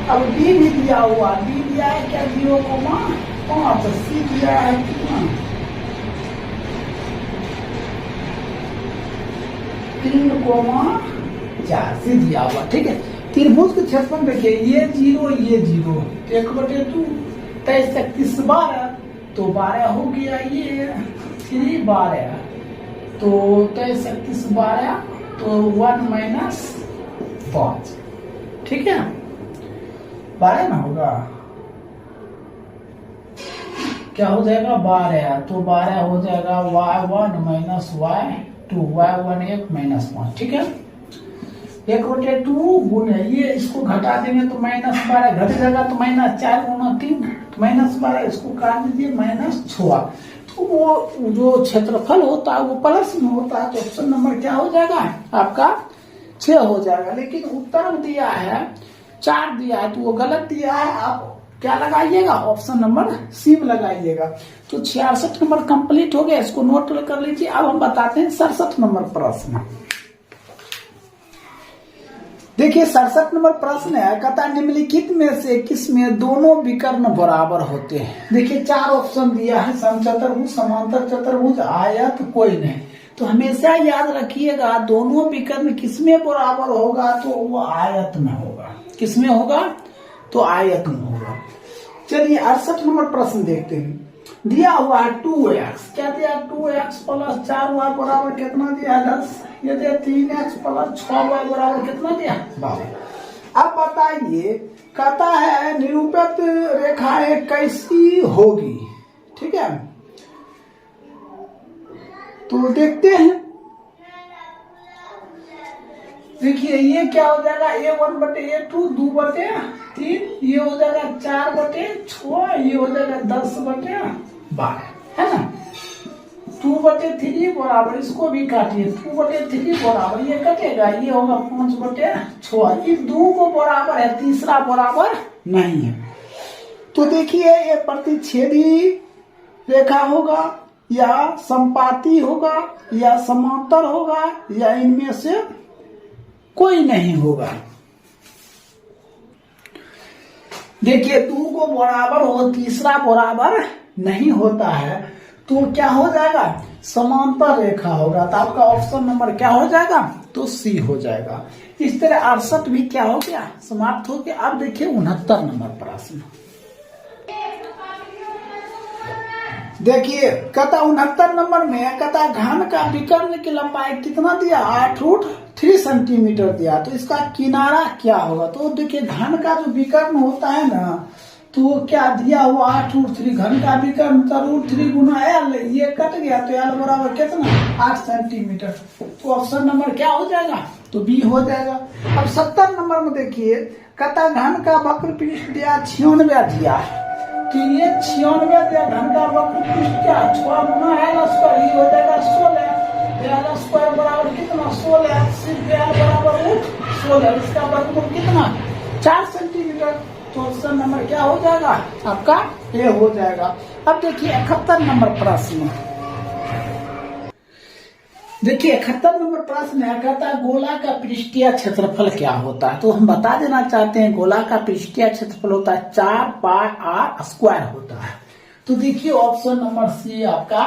अब बी भी दिया हुआ, बी दिया है क्या 0,5, सी दिया है कितना 3,4 सी दिया हुआ, ठीक है। त्रिभुज के क्षेत्रफल देखिए ये 0 ये 0, 1/2 23 31 12, तो 12 हो गया ये 3 12, तो 23 31 12, तो 1 - 5, ठीक है 12 ना होगा, क्या हो जाएगा 12, तो 12 हो जाएगा y1 - y2, y1 1 - 5, ठीक है 1/2 गुने ये इसको घटा देंगे तो -12 घट जाएगा, तो -4 गुना 3 तो -12, इसको काट दीजिए -6, तो वो जो क्षेत्रफल होता है वो प्लस में होता है, तो ऑप्शन नंबर क्या हो जाएगा आपका 6 हो जाएगा। लेकिन उत्तर दिया है 4 दिया है, तो वो गलत दिया है। आप क्या लगाइएगा, ऑप्शन नंबर सी में लगाइएगा। तो 66 नंबर कंप्लीट हो गया, इसको नोट कर लीजिए। अब हम बताते हैं 67 नंबर प्रश्न। देखिए 67 नंबर प्रश्न है, कहता निम्नलिखित में से किसमें दोनों विकर्ण बराबर होते हैं। देखिए 4 ऑप्शन दिया है, समचतुर्भुज, समांतर चतुर्भुज, आयत, कोई नहीं। तो हमेशा याद रखिएगा दोनों विकर्ण किसमें बराबर होगा, तो वो आयत में होगा। किसमें होगा, तो आयत में होगा। चलिए 68 नंबर प्रश्न देखते हैं। दिया हुआ है 2x, क्या दिया 2x प्लस 4y बराबर कितना दिया 10। ये दिया 3x प्लस 6y बराबर कितना दिया 12। अब बताइए, कहता है निरूपित रेखाएं कैसी होगी। ठीक है, तो देखते हैं। देखिए ये क्या हो जाएगा, A1 बटे A2 2 बटे 3, ये हो जाएगा 4 बटे 6, ये हो जाएगा 10 बटे 12, है ना। 2 बटे 3 बराबर, इसको भी काटिए, 2 बटे 3 बराबर, ये कटेगा, ये होगा 5 बटे 6। ये 2 को बराबर है, तीसरा बराबर नहीं है। तो देखिए ये प्रतिच्छेदी रेखा होगा, या संपाती होगा, या समांतर होगा, या इनमें से कोई नहीं होगा। देखिए 2 को बराबर हो, तीसरा बराबर नहीं होता है, तो क्या हो जाएगा, समांतर रेखा होगा। तो आपका ऑप्शन नंबर क्या हो जाएगा, तो सी हो जाएगा। इस तरह 68 भी क्या हो गया, समाप्त हो गया। अब देखिए 69 नंबर प्रश्न। देखिए कहता 69 नंबर में कहता घन का विकर्ण की लंबाई कितना दिया, 8√3 सेंटीमीटर दिया। तो इसका किनारा क्या होगा, तो देखिए घन का जो विकर्ण होता है ना, तो क्या दिया हुआ 8√3, घन का विकर्ण √3 गुना L, ये कट गया तो L बराबर कितना 8 सेंटीमीटर। तो ऑप्शन नंबर क्या हो जाएगा, तो बी हो जाएगा। अब 70 नंबर में देखिए, कहता घन का वक्र पृष्ठ दिया 96 दिया, तो ये 96 दिया, घन का वक्र पृष्ठ क्या 6 गुना L स्क्वायर, ये हो जाएगा 16। L स्क्वायर बराबर कितना 16, सिर्फ L बराबर 16, इसका वर्गमूल कितना 4 सेंटीमीटर। तो ऑप्शन नंबर क्या हो जाएगा आपका ए हो जाएगा। अब देखिए 71 नंबर प्रश्न। देखिए 71 नंबर प्रश्न है, कहता है गोला का पृष्ठीय क्षेत्रफल क्या होता है। तो हम बता देना चाहते हैं, गोला का पृष्ठीय क्षेत्रफल होता है 4πr स्क्वायर होता है। तो देखिए ऑप्शन नंबर सी आपका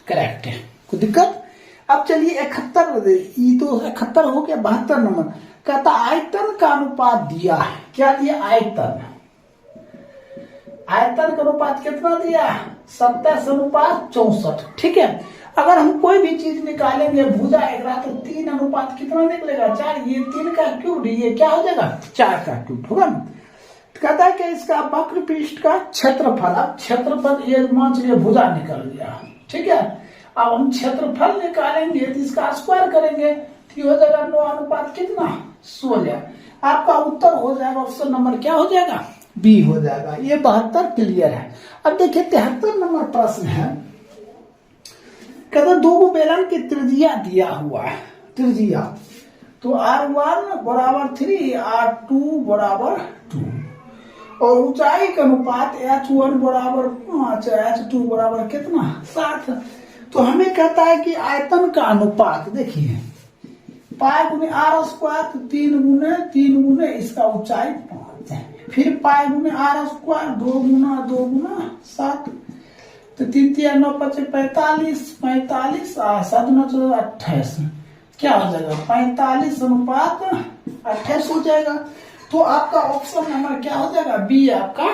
करेक्ट है, कोई दिक्कत। अब चलिए 71, ये तो 71 हो गया। 72 नंबर कहता आयतन का अनुपात दिया है, क्या दिया आयतन, आयतन का अनुपात कितना दिया 27:64। ठीक है, अगर हम कोई भी चीज निकालेंगे भुजा एकरा, तो 3 अनुपात कितना निकलेगा 4, ये 3 का क्यूब, ये क्या हो जाएगा 4 का क्यूब होगा। कहता है कि इसका वक्र पृष्ठ का क्षेत्रफल, अब क्षेत्रफल ये मान चलिए भुजा निकल गया, ठीक है। अब हम क्षेत्रफल निकालेंगे तो इसका स्क्वायर करेंगे, तो हो जाएगा 9 अनुपात कितना 16। आपका उत्तर हो जाएगा ऑप्शन नंबर क्या हो जाएगा बी हो जाएगा। ये 72 क्लियर है। अब देखिए 73 नंबर प्रश्न है, कहता 2 बेलन की त्रिज्या दिया हुआ है, त्रिज्या तो R1 बराबर 3, R2 बराबर 2, और ऊंचाई का अनुपात H1 बराबर 5, H2 बराबर कितना 7। तो हमें कहता है कि आयतन का अनुपात देखिए पाई गुने R स्क्वायर, तो 3 गुने इसका ऊंचाई 5 है, फिर पाई गुने R स्क्वायर 2 गुना 7, तो 3 3 9 5 45, 7 9 28, क्या हो जाएगा 45 अनुपात 28 हो जाएगा। तो आपका ऑप्शन नंबर क्या हो जाएगा बी आपका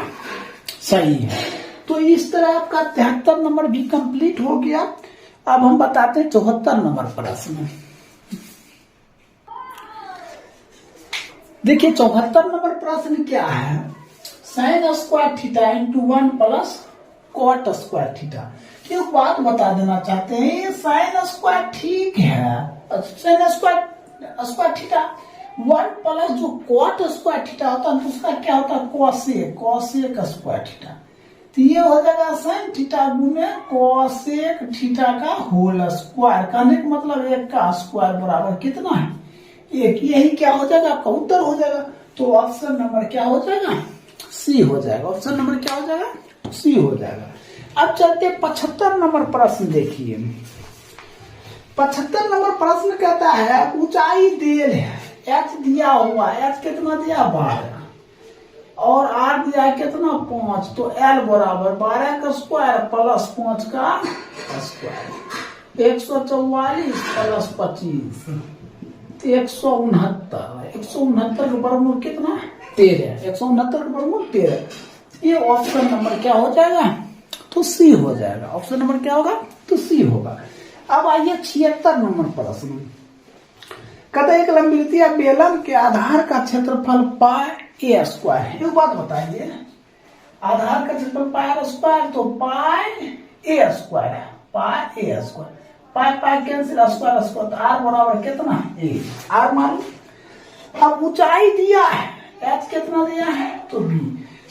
सही है। तो इस तरह आपका 73 नंबर भी कंप्लीट हो गया। अब हम बताते हैं 74 नंबर प्रश्न। देखिए 74 नंबर प्रश्न क्या है, sine square theta into 1 plus cot square theta. एक बात बता देना चाहते हैं, ये साइन स्क्वायर ठीक है, साइन स्क्वायर थीटा 1 प्लस जो कॉट स्क्वायर थीटा होता है उसका क्या होता है कॉसेक स्क्वायर थीटा। तो ये हो जाएगा साइन थीटा गुने कोसेक थीटा का होल स्क्वायर। कहने का मतलब एक का स्क्वायर बराबर कितना है, एक। यही क्या हो जाएगा, आपका उत्तर हो जाएगा। तो ऑप्शन नंबर क्या हो जाएगा, सी हो जाएगा। ऑप्शन नंबर क्या हो जाएगा, सी हो जाएगा। अब चलते 75 नंबर प्रश्न देखिए। 75 नंबर प्रश्न कहता है ऊंचाई देल है, एच दिया हुआ, एच कितना दिया 12 और आर दिया है कितना 5, तो एल बराबर 12 का स्क्वायर प्लस 5 का स्क्वायर, 144 प्लस 25 169। 169 का वर्गमूल कितना 13, 169 का वर्गमूल 13। ये ऑप्शन नंबर क्या हो जाएगा, तो सी हो जाएगा। ऑप्शन नंबर क्या होगा, तो सी होगा। अब आइए 76 नंबर प्रश्न। कहता है एक लंबवृत्तीय बेलन के आधार का क्षेत्रफल पाई ए स्क्वायर है। एक बात बताइए, आधार का क्षेत्रफल पाई स्क्वायर, तो पाई ए स्क्वायर है, पाई ए स्क्वायर, पाई पाई कैंसिल, स्क्वायर स्क्वायर, तो आर बराबर कितना ए, आर मालूम। अब ऊंचाई दिया है, एच कितना दिया है, तो बी।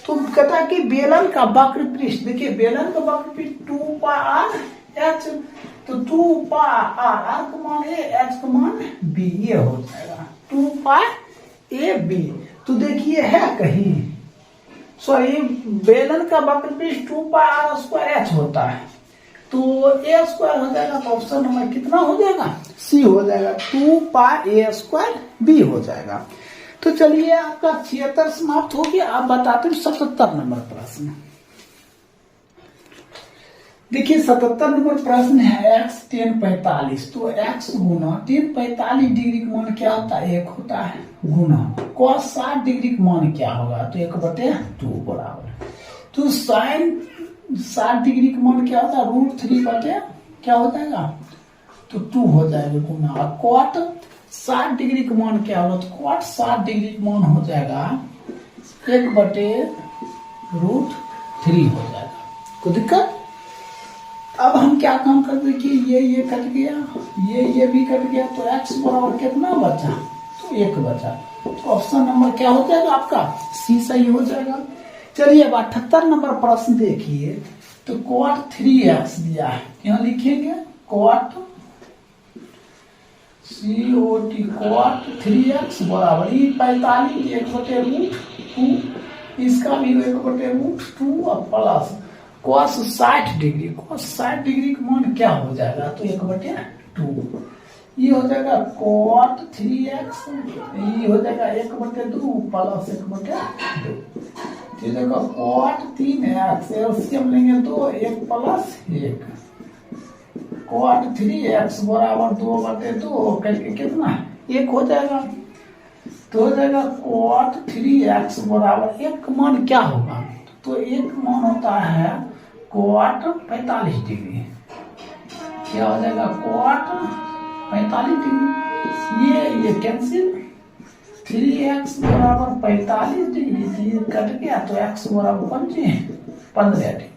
तो कहता है कि बेलन का वक्र पृष्ठ, देखिए बेलन का वक्र पृष्ठ 2 पाई आर एच, तो 2 पाई आर, आर का मान ए, एच का मान बी, ये हो जाएगा 2 पाई ए बी। तो देखिए है कहीं, सॉरी बेलन का वक्र पृष्ठ 2 पाई आर स्क्वायर एच होता है, तो ए स्क्वायर हो जाएगा। तो ऑप्शन नंबर कितना हो जाएगा, सी हो जाएगा, 2 पाई ए स्क्वायर बी हो जाएगा। तो चलिए आपका 76 समाप्त हो गया। आप बताते हैं 77 नंबर प्रश्न। देखिए 77 नंबर प्रश्न है x tan 45, तो x गुना tan 45 डिग्री का मान क्या होता है, 1 होता है, गुना cos 60 डिग्री का मान क्या होगा, तो 1/2 बराबर। तो sin 60 डिग्री का मान क्या होता है, √3 क्या हो जाएगा, तो 2 हो जाएगा गुना। cot 60 डिग्री का मान क्या होगा, तो cot 60 डिग्री का मान हो जाएगा 1/√3 हो जाएगा। कोई दिक्कत। अब हम क्या काम करते कि ये कट गया, ये भी कट गया, तो x बराबर कितना बचा, तो 1 बचा। तो ऑप्शन नंबर क्या हो जाएगा आपका, सी सही हो जाएगा। चलिए अब 78 नंबर प्रश्न देखिए। तो cot 3x दिया है, यहाँ लिखेंगे cot cot 3x बराबर 45 1/√2, इसका भी 1/√2 और plus cos 60 degree, cos 60 degree का मान क्या हो जाएगा, तो 1/2। ये हो जाएगा cot 3x, ये हो जाएगा 1/2 प्लस 1/2। ये देखो cot 3x, एलसीएम लेंगे तो 1 प्लस 1, cot 3x बराबर 2/2 करके कितना 1 हो जाएगा। तो हो जाएगा cot 3x बराबर 1 मान क्या होगा, तो 1 मान होता है cot 45 डिग्री, क्या हो जाएगा cot 45 डिग्री, ये कैंसिल, 3x बराबर 45 डिग्री, ये कट गया, तो x बराबर 15 डिग्री।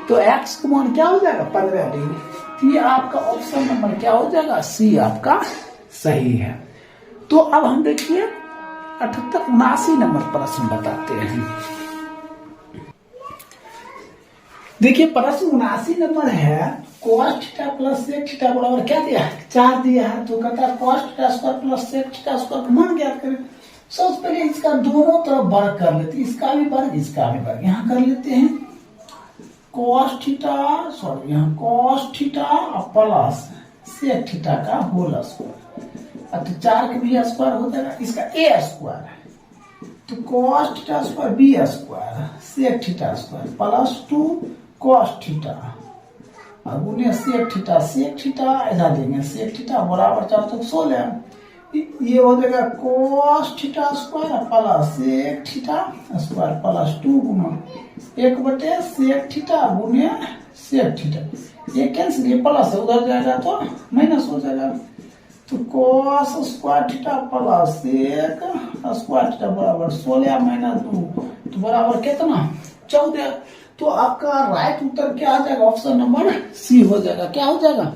तो x का मान क्या हो जाएगा 15 डिग्री। ये आपका ऑप्शन नंबर क्या हो जाएगा, सी आपका सही है। तो अब हम देखिए 78 नंबर प्रश्न बताते हैं। देखिए प्रश्न 79 नंबर है, cos theta plus sec theta बराबर क्या दिया है, 4 दिया है। तो कहता है cos theta square plus sec theta square का मान ज्ञात करें। सबसे पहले इसका दोनों तरफ वर्ग कर लेते हैं, इसका भी वर्ग इसका भी वर्ग, यहाँ कर लेते हैं cos थीटा, सॉरी यहाँ cos theta plus sec theta का होल स्क्वायर, तो 4 का भी स्क्वायर हो जाएगा, इसका a स्क्वायर है, तो cos theta square b square sec theta square plus 2 cos theta और गुने sec थीटा ऐसा देंगे, sec थीटा बराबर 4 तो 16, ये हो जाएगा cos theta square plus sec theta square plus 2 गुना 1/sec थीटा गुने sec थीटा, ये कैंसिल, ये प्लस उधर जाएगा तो माइनस हो जाएगा। तो cos square theta plus sec square theta बराबर 16 माइनस 2, तो बराबर कितना 14। तो आपका राइट उत्तर क्या आ जाएगा, ऑप्शन नंबर सी हो जाएगा, क्या हो जाएगा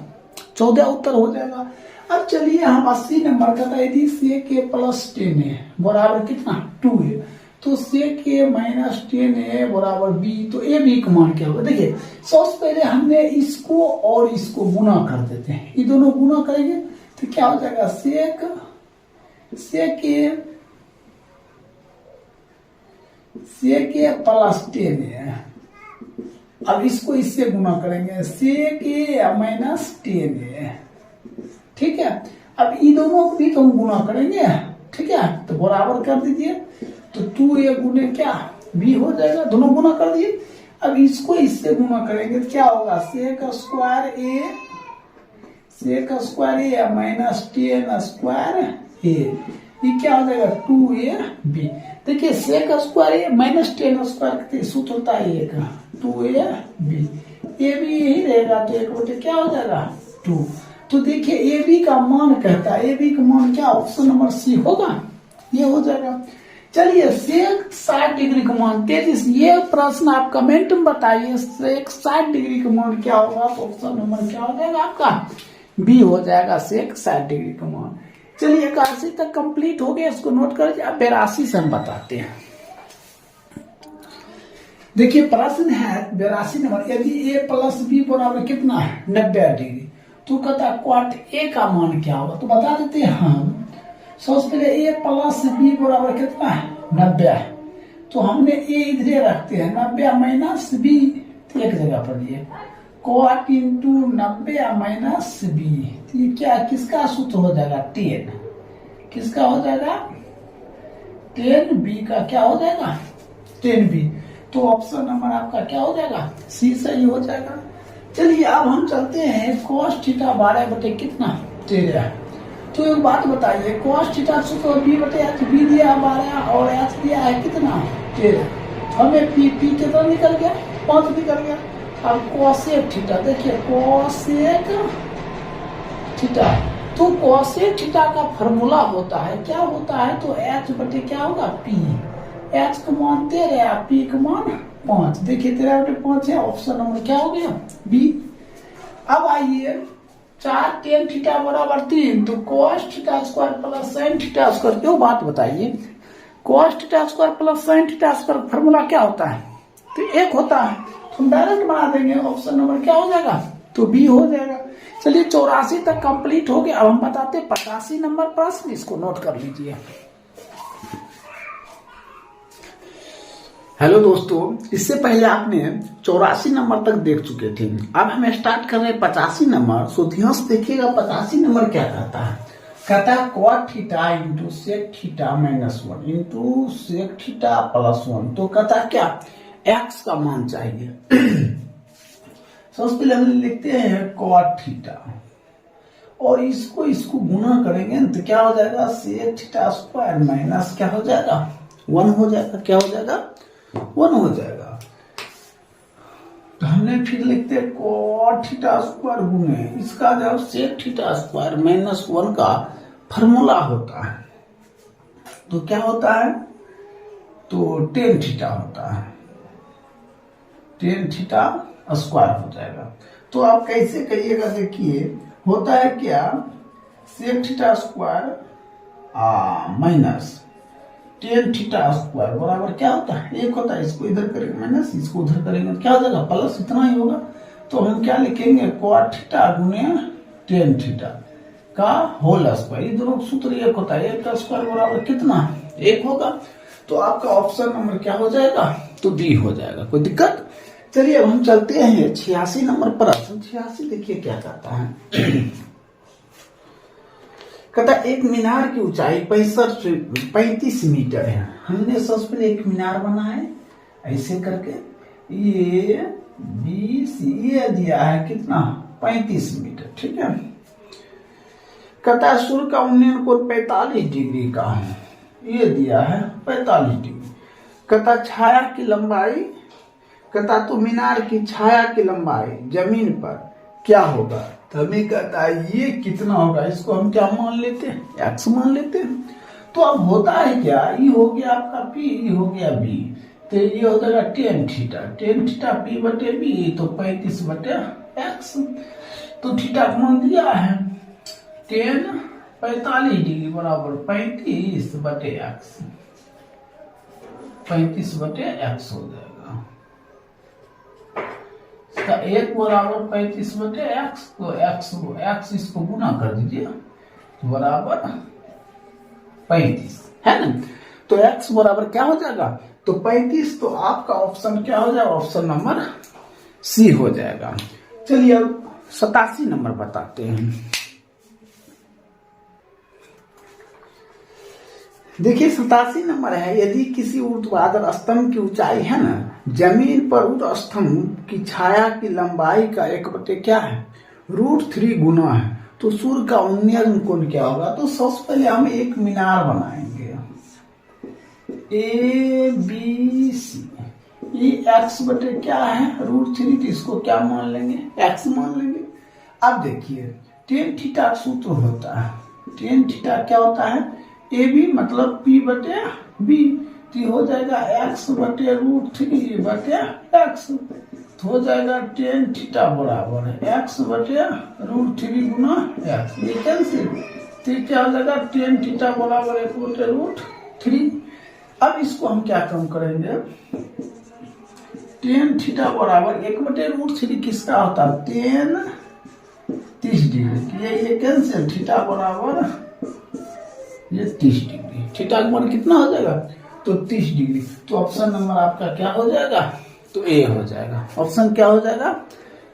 14 उत्तर हो जाएगा। अब चलिए हम 80 नंबर का यदि sec a प्लस 10 है बराबर कितना 2 है, तो सेक ए माइनस 10a बराबर b, तो ए बी का मान क्या होगा? देखिए सबसे पहले हमने इसको और इसको गुना कर देते हैं, ये दोनों गुना करेंगे तो क्या हो जाएगा? सेक ए प्लस 10a। अब इसको इससे गुना करेंगे, सेक ए माइनस 10a, ठीक है। अब ये दोनों को भी तो हम गुना करेंगे, ठीक है, तो बराबर कर दीजिए, तो 2a गुने क्या b हो जाएगा, दोनों गुना कर दिए। अब इसको इससे गुना करेंगे तो क्या होगा? सेक स्क्वायर ए माइनस 10 स्क्वायर ए, ये क्या हो जाएगा? 2ab। देखिए सेक स्क्वायर ए माइनस 10 स्क्वायर सूत्र होता है ए का, 2ab, ए भी यही रहेगा, तो एक बटे क्या हो जाएगा? 2। तो देखिए ए बी का मान कहता है, ए बी का मान क्या? ऑप्शन नंबर सी होगा, ये हो जाएगा। चलिए सेक 60 डिग्री का मान 33, ये प्रश्न आप कमेंट में बताइए, सेक 60 डिग्री का मान क्या होगा? तो ऑप्शन नंबर क्या हो जाएगा आपका? बी हो जाएगा, सेक 60 डिग्री का मान। चलिए 81 तक कंप्लीट हो गया, इसको नोट कर। अब 82 से हम बताते हैं। देखिए प्रश्न है 82 नंबर, यदि ए प्लस बी बराबर कितना है? 90 डिग्री, तो कहता क्वाट ए का मान क्या होगा? तो बता देते हैं हम। सबसे पहले ए प्लस बी बराबर कितना है? 90, तो हमने ए इधरे रखते हैं, 90 माइनस बी, तो एक जगह पर दिए क्वाट इंटू 90 माइनस बी, तो ये क्या किसका सूत्र हो जाएगा? 10, किसका हो जाएगा? 10b का क्या हो जाएगा? 10b, तो ऑप्शन नंबर आपका क्या हो जाएगा? सी सही हो जाएगा। चलिए अब हम चलते हैं cos थीटा 12 बटे कितना? 13। तो एक बात बताइए, cos थीटा सूत्र b बटे h, b दिया 12 और h दिया है कितना? 13, हमें p कितना निकल गया? 5 निकल गया। अब कोसेक थीटा, देखिए कोसेक थीटा, तो कोसेक थीटा का फॉर्मूला होता है, क्या होता है? तो h बटे क्या होगा? p, h का मान 13, p का मान 5। देखिए 13 बटे 5 है, ऑप्शन नंबर क्या हो गया? बी। अब आइए 4 tan थीटा बराबर 3, तो cos theta square plus sin theta square, क्यों बात बताइए, cos theta square plus sin theta square formula क्या होता है? तो 1 होता है, तो हम डायरेक्ट बना देंगे, ऑप्शन नंबर क्या हो जाएगा? तो बी हो जाएगा। चलिए 84 तक कंप्लीट हो गया। अब हम बताते 85 नंबर प्रश्न, इसको नोट कर लीजिए। हेलो दोस्तों, इससे पहले आपने 84 नंबर तक देख चुके थे, अब हम स्टार्ट कर रहे हैं 85 नंबर। सो ध्यान से देखिएगा 85 नंबर क्या कहता है? कहता है cot theta into sec theta minus 1 into sec theta plus 1, तो कहता है क्या? x का मान चाहिए। सबसे पहले हम लिखते हैं cot थीटा और इसको गुना करेंगे तो क्या हो जाएगा? सेक थीटा स्क्वायर माइनस क्या हो जाएगा? 1 हो जाएगा। क्या हो जाएगा? 1 हो जाएगा। तो हमने फिर लिखते हैं cot थीटा स्क्वायर गुने इसका जब सेक थीटा स्क्वायर माइनस 1 का फॉर्मूला होता है, तो क्या होता है? तो tan थीटा होता है, tan थीटा स्क्वायर हो जाएगा। तो आप कैसे करिएगा? देखिए होता है क्या? Sec theta square minus tan theta square बराबर क्या होता है? 1 होता है। इसको इधर करेंगे माइनस, इसको उधर करेंगे क्या हो जाएगा? प्लस, इतना ही होगा। तो हम क्या लिखेंगे? cot थीटा गुने tan थीटा का होल स्क्वायर, ये दोनों सूत्र 1 होता है, 1 का स्क्वायर बराबर कितना? 1 होगा। तो आपका ऑप्शन नंबर क्या हो जाएगा? तो डी हो जाएगा। कोई दिक्कत? चलिए अब हम चलते हैं 86 नंबर प्रश्न। 86 देखिए क्या कहता है? कहता एक मीनार की ऊंचाई 35 मीटर है। हमने सबसे पहले एक मीनार बनाए ऐसे करके, ये BC ये दिया है कितना? 35 मीटर, ठीक है। कहता है सूर्य का उन्नयन कोण 45 डिग्री का है, ये दिया है 45 डिग्री। कहता छाया की लंबाई, कहता तो मीनार की छाया की लंबाई जमीन पर क्या होगा? तो हमें कहता है ये कितना होगा? इसको हम क्या मान लेते हैं? x मान लेते हैं। तो अब होता है क्या? ये हो गया आपका p, ये हो गया b, तो ये हो जाएगा tan थीटा p बटे b, तो 35 बटे x। तो थीटा का मान दिया है tan 45 डिग्री बराबर 35 बटे x। 35/x हो जाएगा। इसका 1 बराबर 35/x, तो x इसको गुना कर दीजिए बराबर 35, है ना। तो x बराबर क्या हो जाएगा, तो 35। तो आपका ऑप्शन क्या हो जाएगा, ऑप्शन नंबर सी हो जाएगा। चलिए अब 87 नंबर बताते हैं। देखिए 87 नंबर है, यदि किसी ऊर्ध्वाधर स्तंभ की ऊंचाई है ना, जमीन पर उस स्तंभ की छाया की लंबाई का 1/, क्या है, √3 गुना है, तो सूर्य का उन्नयन कोण क्या होगा। तो सबसे पहले हम एक मीनार बनाएंगे ABC, ये x/, क्या है, √3, तो इसको क्या मान लेंगे, x मान लेंगे। अब देखिए tan थीटा सूत्र होता है, tan थीटा क्या होता है, AB मतलब P/B, तो हो जाएगा x/√3/x, तो हो जाएगा tan थीटा बराबर x/√3 गुना x, ये कैंसिल, तो क्या हो जाएगा tan थीटा बराबर 1/√3। अब इसको हम क्या कम करेंगे, tan थीटा बराबर 1/√3 किसका होता है, tan 30 डिग्री, ये कैंसिल, थीटा बराबर ये 30 डिग्री, थीटा का मान कितना हो जाएगा, तो 30 डिग्री। तो ऑप्शन नंबर आपका क्या हो जाएगा, तो ए हो जाएगा। ऑप्शन क्या हो जाएगा,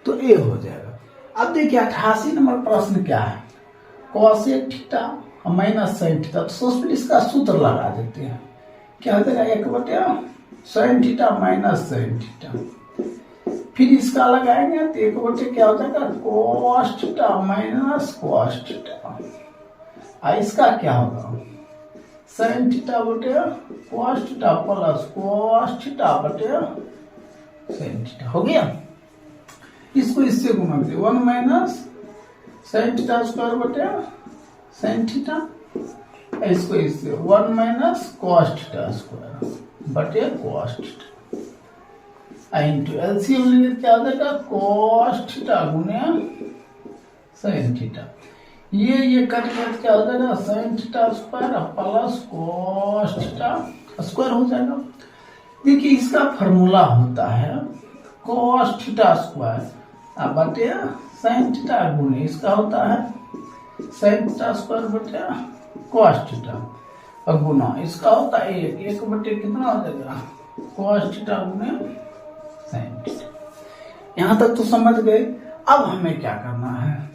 तो ए हो जाएगा। अब देखिए 88 नंबर प्रश्न क्या है, cosec theta minus sine theta, तो सबसे इसका सूत्र लगा देते हैं, क्या हो जाएगा, 1/sin theta minus sine theta, फिर इसका लगाएंगे तो 1/, क्या हो जाएगा, cos theta minus cos theta, इसका क्या होगा, sin थीटा बटे cos theta plus cos theta बटे sin थीटा, हो गया। इसको इससे गुना करिए, 1 - sin थीटा स्क्वायर बटे sin थीटा, इसको इससे 1 - cos थीटा स्क्वायर बटे cos थीटा, इंटू एलसीएम लेंगे क्या हो जाएगा, cos थीटा गुने sin थीटा, ये कट कर क्या हो जाएगा, sin theta square plus cos theta square हो जाएगा। देखिए इसका फॉर्मूला होता है cos थीटा स्क्वायर बटे sin थीटा गुने, इसका होता है sin थीटा स्क्वायर बटे cos थीटा और गुना, इसका होता है 1/, कितना हो जाएगा, cos थीटा गुने sin थीटा। यहां तक तो समझ गए। अब हमें क्या करना है,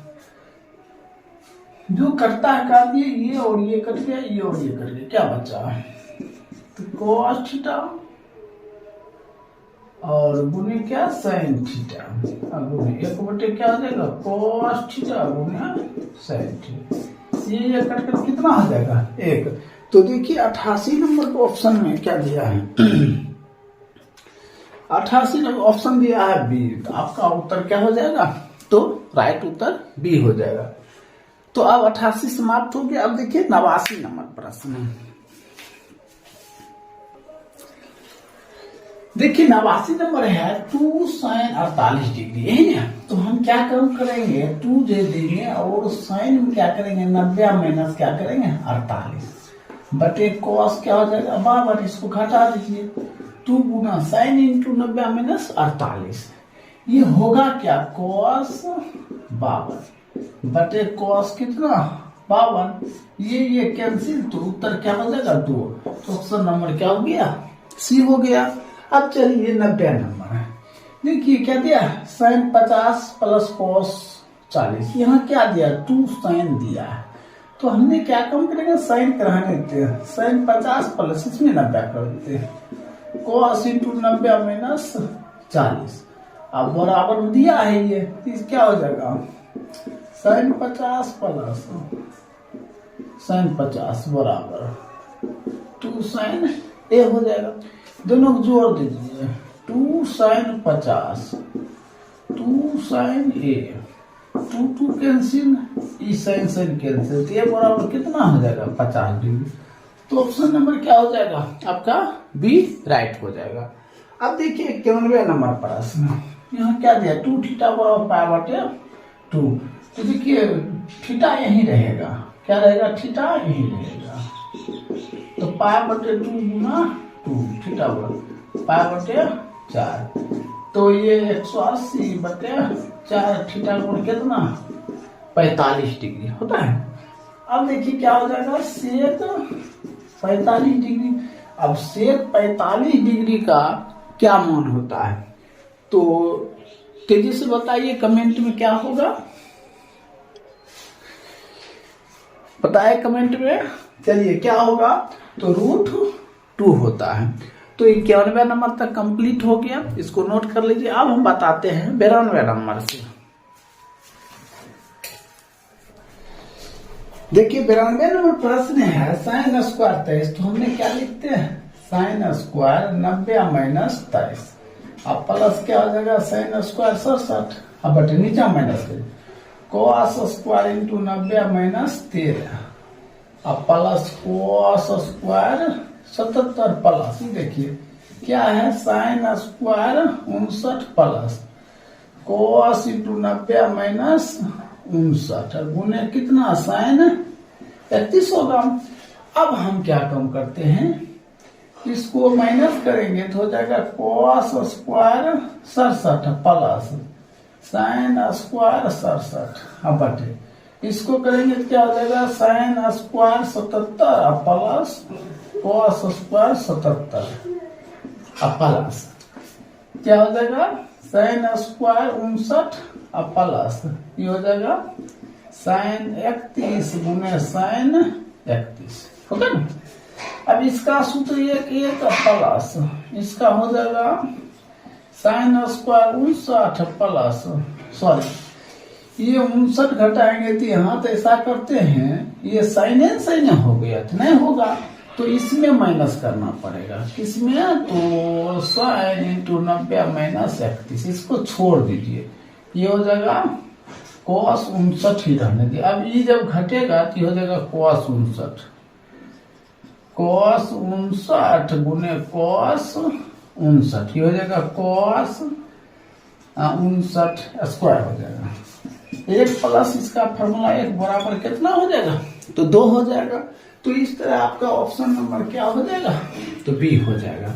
जो कटता है काट दिए, ये और ये कट गया, ये और ये कट गया, क्या बचा है, तो cos थीटा और गुने क्या sin थीटा, और गुने 1/, क्या हो जाएगा, cos थीटा गुने sin थीटा, ये कट कर कितना हो जाएगा, 1। तो देखिए 88 नंबर को ऑप्शन में क्या दिया है, 88 नंबर ऑप्शन दिया है बी, तो आपका उत्तर क्या हो जाएगा, तो राइट उत्तर बी हो जाएगा। तो अब 88 समाप्त हो गया। अब देखिए 89 नंबर प्रश्न, देखिए 89 नंबर है 2 sin 48 डिग्री, यही ना। तो हम क्या काम करेंगे, 2 दे देंगे और साइन में क्या करेंगे, 90 माइनस क्या करेंगे 48 बटे cos क्या हो जाएगा, बराबर, इसको घटा दीजिए, 2 गुना साइन इंटू 90 माइनस 48, ये होगा क्या, cos 52 बटे cos कितना 52, ये कैंसिल, तो उत्तर क्या हो जाएगा 2। तो ऑप्शन नंबर क्या हो गया, सी हो गया। अब चलिए 90 नंबर है, देखिए क्या दिया, sin 50 प्लस cos 40, यहाँ क्या दिया, 2 sin दिया है, तो हमने क्या कम करेंगे, sin कराने देते हैं, sin 50 प्लस इसमें 90 कर देते हैं, cos इंटू 90 माइनस 40, अब बराबर में दिया है ये, क्या हो जाएगा, sin 50 प्लस sin 50 बराबर 2 sin ए हो जाएगा, दोनों को जोड़ दीजिए, 2 sin 50 2 sin ए, 2 कैंसिल, ई sin कैंसिल, तो ये बराबर कितना हो जाएगा 50 डिग्री। तो ऑप्शन नंबर क्या हो जाएगा आपका, बी राइट हो जाएगा। अब देखिए 91 नंबर प्रश्न, यहाँ क्या दिया, 2 थीटा बराबर पाई बटे 2, तो देखिए थीटा यही रहेगा, क्या रहेगा, थीटा यही रहेगा, तो पाई बटे 2 गुना 2 थीटा बराबर पाई बटे 4। तो ये 180 बटे 4 थीटा गुण कितना 45 डिग्री होता है। अब देखिए क्या हो जाएगा सेक 45 डिग्री। अब सेक 45 डिग्री का क्या मान होता है, तो तेजी से बताइए कमेंट में क्या होगा, बताए कमेंट में। चलिए क्या होगा, तो √2 होता है। तो 91 नंबर तक कंप्लीट हो गया, इसको नोट कर लीजिए। अब हम बताते हैं 92 नंबर से। देखिए 92 नंबर प्रश्न है sin स्क्वायर 23। तो हमने क्या लिखते हैं sin स्क्वायर 90 माइनस 23। अब प्लस क्या हो जाएगा sin स्क्वायर 67। अब बटे नीचे माइनस करिए cos स्क्वायर इंटू 90 माइनस 13। अब प्लस cos स्क्वायर 77 प्लस देखिए क्या है sin square 59 plus cos into 90 minus 59 गुने कितना sin 31 होगा। अब हम क्या कम करते हैं, इसको माइनस करेंगे तो हो जाएगा cos square 67 plus sin square 67। अब बटे इसको करेंगे तो क्या हो जाएगा sin square 77 plus cos square 77 plus क्या हो जाएगा sin स्क्वायर 59 प्लस ये हो जाएगा sin 31 गुने sin 31 होगा ना। अब इसका सूत्र एक प्लस इसका हो जाएगा sin स्क्वायर 59 प्लस ये 59 घटाएंगे तो यहाँ तो ऐसा करते हैं ये sin हो गया तो नहीं होगा, तो इसमें माइनस करना पड़ेगा। किसमें, तो sin इंटू 90 माइनस 31 इसको छोड़ दीजिए, ये हो जाएगा cos 59 ही रहने दिए। अब ये जब घटेगा तो हो जाएगा cos 59 गुने cos 59 ये हो जाएगा cos 59 स्क्वायर हो जाएगा। एक प्लस इसका फॉर्मूला एक बराबर कितना हो जाएगा, तो 2 हो जाएगा। तो इस तरह आपका ऑप्शन नंबर क्या हो जाएगा, तो बी हो जाएगा।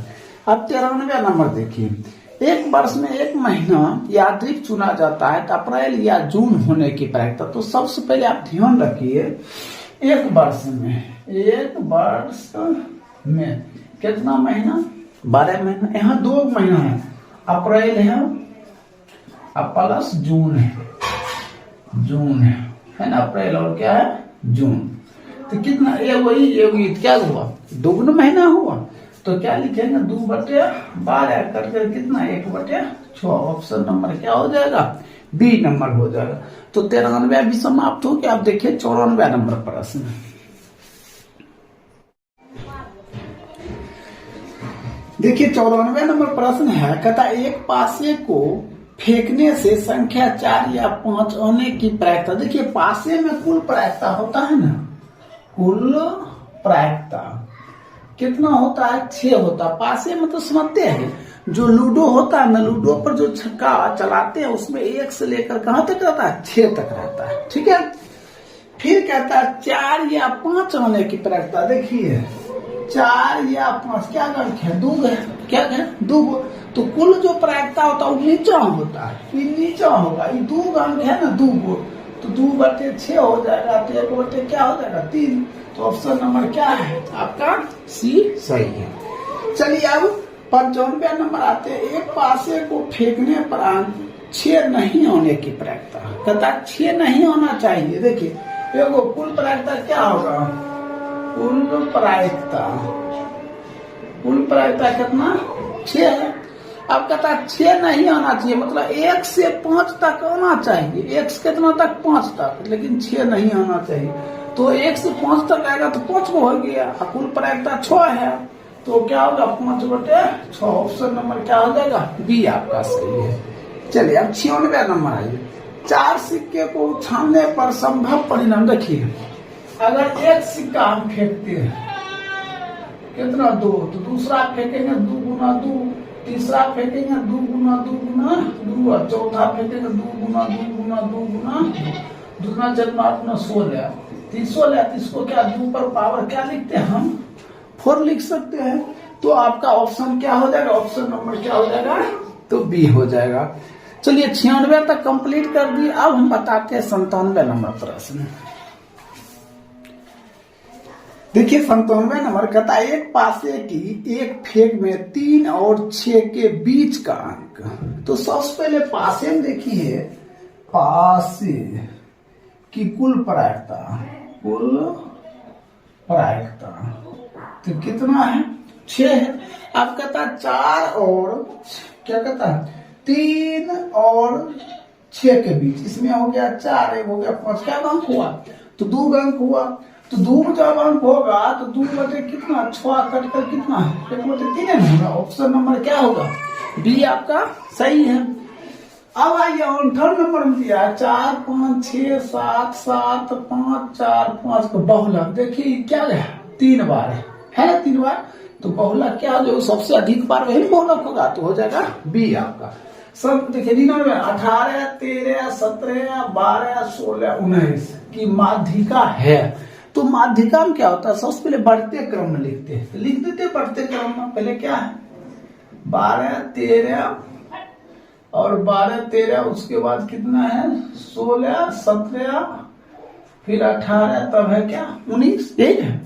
अब 93 नंबर देखिए, एक वर्ष में एक महीना यादृच्छिक चुना जाता है तो अप्रैल या जून होने की प्रायिकता। तो सबसे पहले आप ध्यान रखिए एक वर्ष में कितना महीना, 12 महीना। यहाँ 2 महीना है, अप्रैल है अब प्लस जून है ना, अप्रैल और क्या है जून। तो कितना ये वही क्या हुआ, 2 महीना हुआ। तो क्या लिखेंगे 2/12 करके कितना 1/6। ऑप्शन नंबर क्या हो जाएगा, बी नंबर हो जाएगा। तो 93 भी समाप्त हो गया। आप देखिए 94 नंबर प्रश्न। देखिए 94 नंबर प्रश्न है, कहता एक पासे को फेंकने से संख्या 4 या 5 आने की प्रायिकता। देखिए पासे में कुल प्रायिकता होता है ना, कुल प्रायिकता कितना होता है, 6 होता है। पासे में तो समझते हैं जो लूडो होता है ना, लूडो पर जो छक्का चलाते हैं उसमें 1 से लेकर कहां तक रहता है, 6 तक रहता है, ठीक है। फिर कहता है 4 या 5 आने की प्रायिकता। देखिए 4 या 5 क्या अंक है, 2 है, क्या है 2। तो कुल जो प्रायिकता होता है वो नीचा होता है, ये नीचा होगा। ये 2 अंक है ना, 2 तो 2/6 हो जाएगा, तो 1 क्या हो जाएगा 3। तो ऑप्शन नंबर क्या है आपका, सी सही है। चलिए अब 95 नंबर आते हैं, एक पासे को फेंकने पर अंक 6 नहीं होने की प्रायिकता। कहता 6 नहीं होना चाहिए। देखिए देखो कुल प्रायिकता क्या होगा, कुल प्रायिकता कितना 6 है। अब कहता 6 नहीं आना चाहिए, मतलब 1 से 5 तक आना चाहिए। 1 से कितना तक, 5 तक, लेकिन 6 नहीं आना चाहिए। तो 1 से 5 तक आएगा तो 5 को हो गया। कुल प्रायिकता 6 है, तो क्या होगा 5/6। ऑप्शन नंबर क्या हो जाएगा, बी आपका सही है। चलिए अब 96 नंबर आइए, 4 सिक्के को उछालने पर संभव परिणाम। देखिए अगर एक सिक्का हम फेंकते हैं कितना 2, तो दूसरा फेंकेंगे 2 गुना 2, तीसरा फेंकेंगे 2 गुना 2 गुना 2, और चौथा फेंकेंगे 2 गुना 2 गुना 2 गुना 2, दूना जन्म अपना 16 इसको क्या 2 पर पावर क्या लिखते हैं हम, 4 लिख सकते हैं। तो आपका ऑप्शन क्या हो जाएगा, ऑप्शन नंबर क्या हो जाएगा, तो बी हो जाएगा। चलिए 96 तक कंप्लीट कर दिए। अब हम बताते हैं 97 नंबर प्रश्न। देखिए 97 नंबर कहता है एक पासे की एक फेक में 3 और 6 के बीच का अंक। तो सबसे पहले पासे में देखिए, पासे की कुल प्रायिकता, कुल प्रायिकता तो कितना है, 6 है। अब कहता है 4 और क्या कहता है 3 और 6 के बीच, इसमें हो गया 4, एक हो गया 5, क्या अंक हुआ, तो 2 अंक हुआ। तो 2 जब अंक होगा तो 2 बटे कितना, 6 कट कर कितना, 1/3 होगा। ऑप्शन नंबर क्या होगा, बी आपका सही है। अब आइए 58 नंबर में दिया 4, 5, 6, 7, 7, 5, 4, 5 का बहुलक। देखिए क्या है, 3 बार है ना, 3 बार। तो बहुलक क्या जो सबसे अधिक बार वही बहुलक होगा, तो हो जाएगा बी आपका। सब देखिए 18, 13, 17, 12, 16, 19 की माध्यिका है। तो माध्यिका में क्या होता है, सबसे पहले बढ़ते क्रम में लिखते हैं, लिख देते बढ़ते क्रम में। पहले क्या है 12, 13 और 12, 13, उसके बाद कितना है 16, 17, फिर 18, तब है क्या 19, ठीक है।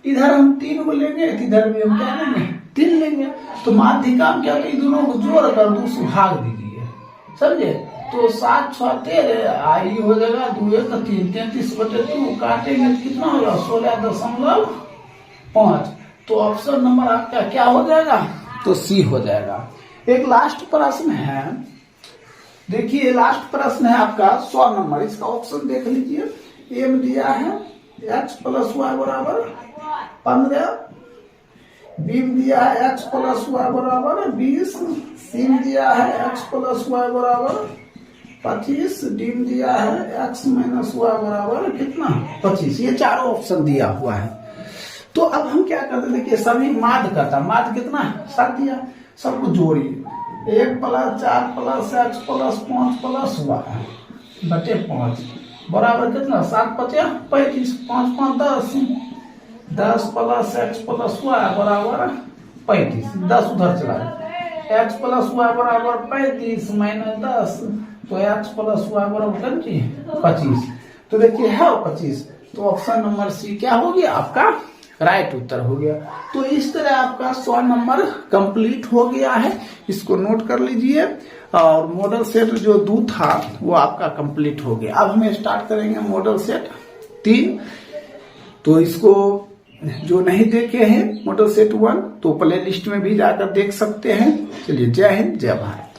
इधर हम 3 को लेंगे, इधर भी हम क्या लेंगे 3 लेंगे। तो माध्यिका में क्या होगा, दोनों को जोड़ कर 2 से भाग दीजिए, समझे। तो 7, 6, 13 आई हो जाएगा, 2, 1, 3, 33/2 काटेंगे तो कितना होगा 16.5। तो ऑप्शन नंबर आपका क्या हो जाएगा, तो सी हो जाएगा। एक लास्ट प्रश्न है, देखिए लास्ट प्रश्न है आपका 100 नंबर। इसका ऑप्शन देख लीजिए। एम दिया है x + y = 15, बी दिया है x + y = 20, सी दिया है x + y = 25, डी दिया है x - y = कितना 25। ये चारों ऑप्शन दिया हुआ है। तो अब हम क्या करते हैं, देखिए सभी माध्य करता, माध्य कितना 7 दिया, सबको जोड़िए। 1 + 4 + x + 5 + y बटे 5 बराबर कितना 7, 5, 35, 5, 5, 10, 10 + x + y = 35, 10 उधर चला गया। x + y = 35 - 10, तो x + y = 25। तो देखिए है 25, तो ऑप्शन नंबर सी क्या हो गया आपका राइट उत्तर हो गया। तो इस तरह आपका 100 नंबर कंप्लीट हो गया है, इसको नोट कर लीजिए। और मॉडल सेट जो 2 था वो आपका कंप्लीट हो गया। अब हम स्टार्ट करेंगे मॉडल सेट 3। तो इसको जो नहीं देखे हैं मॉडल सेट 1 तो प्ले लिस्ट में भी जाकर देख सकते हैं। चलिए जय हिंद, जय भारत।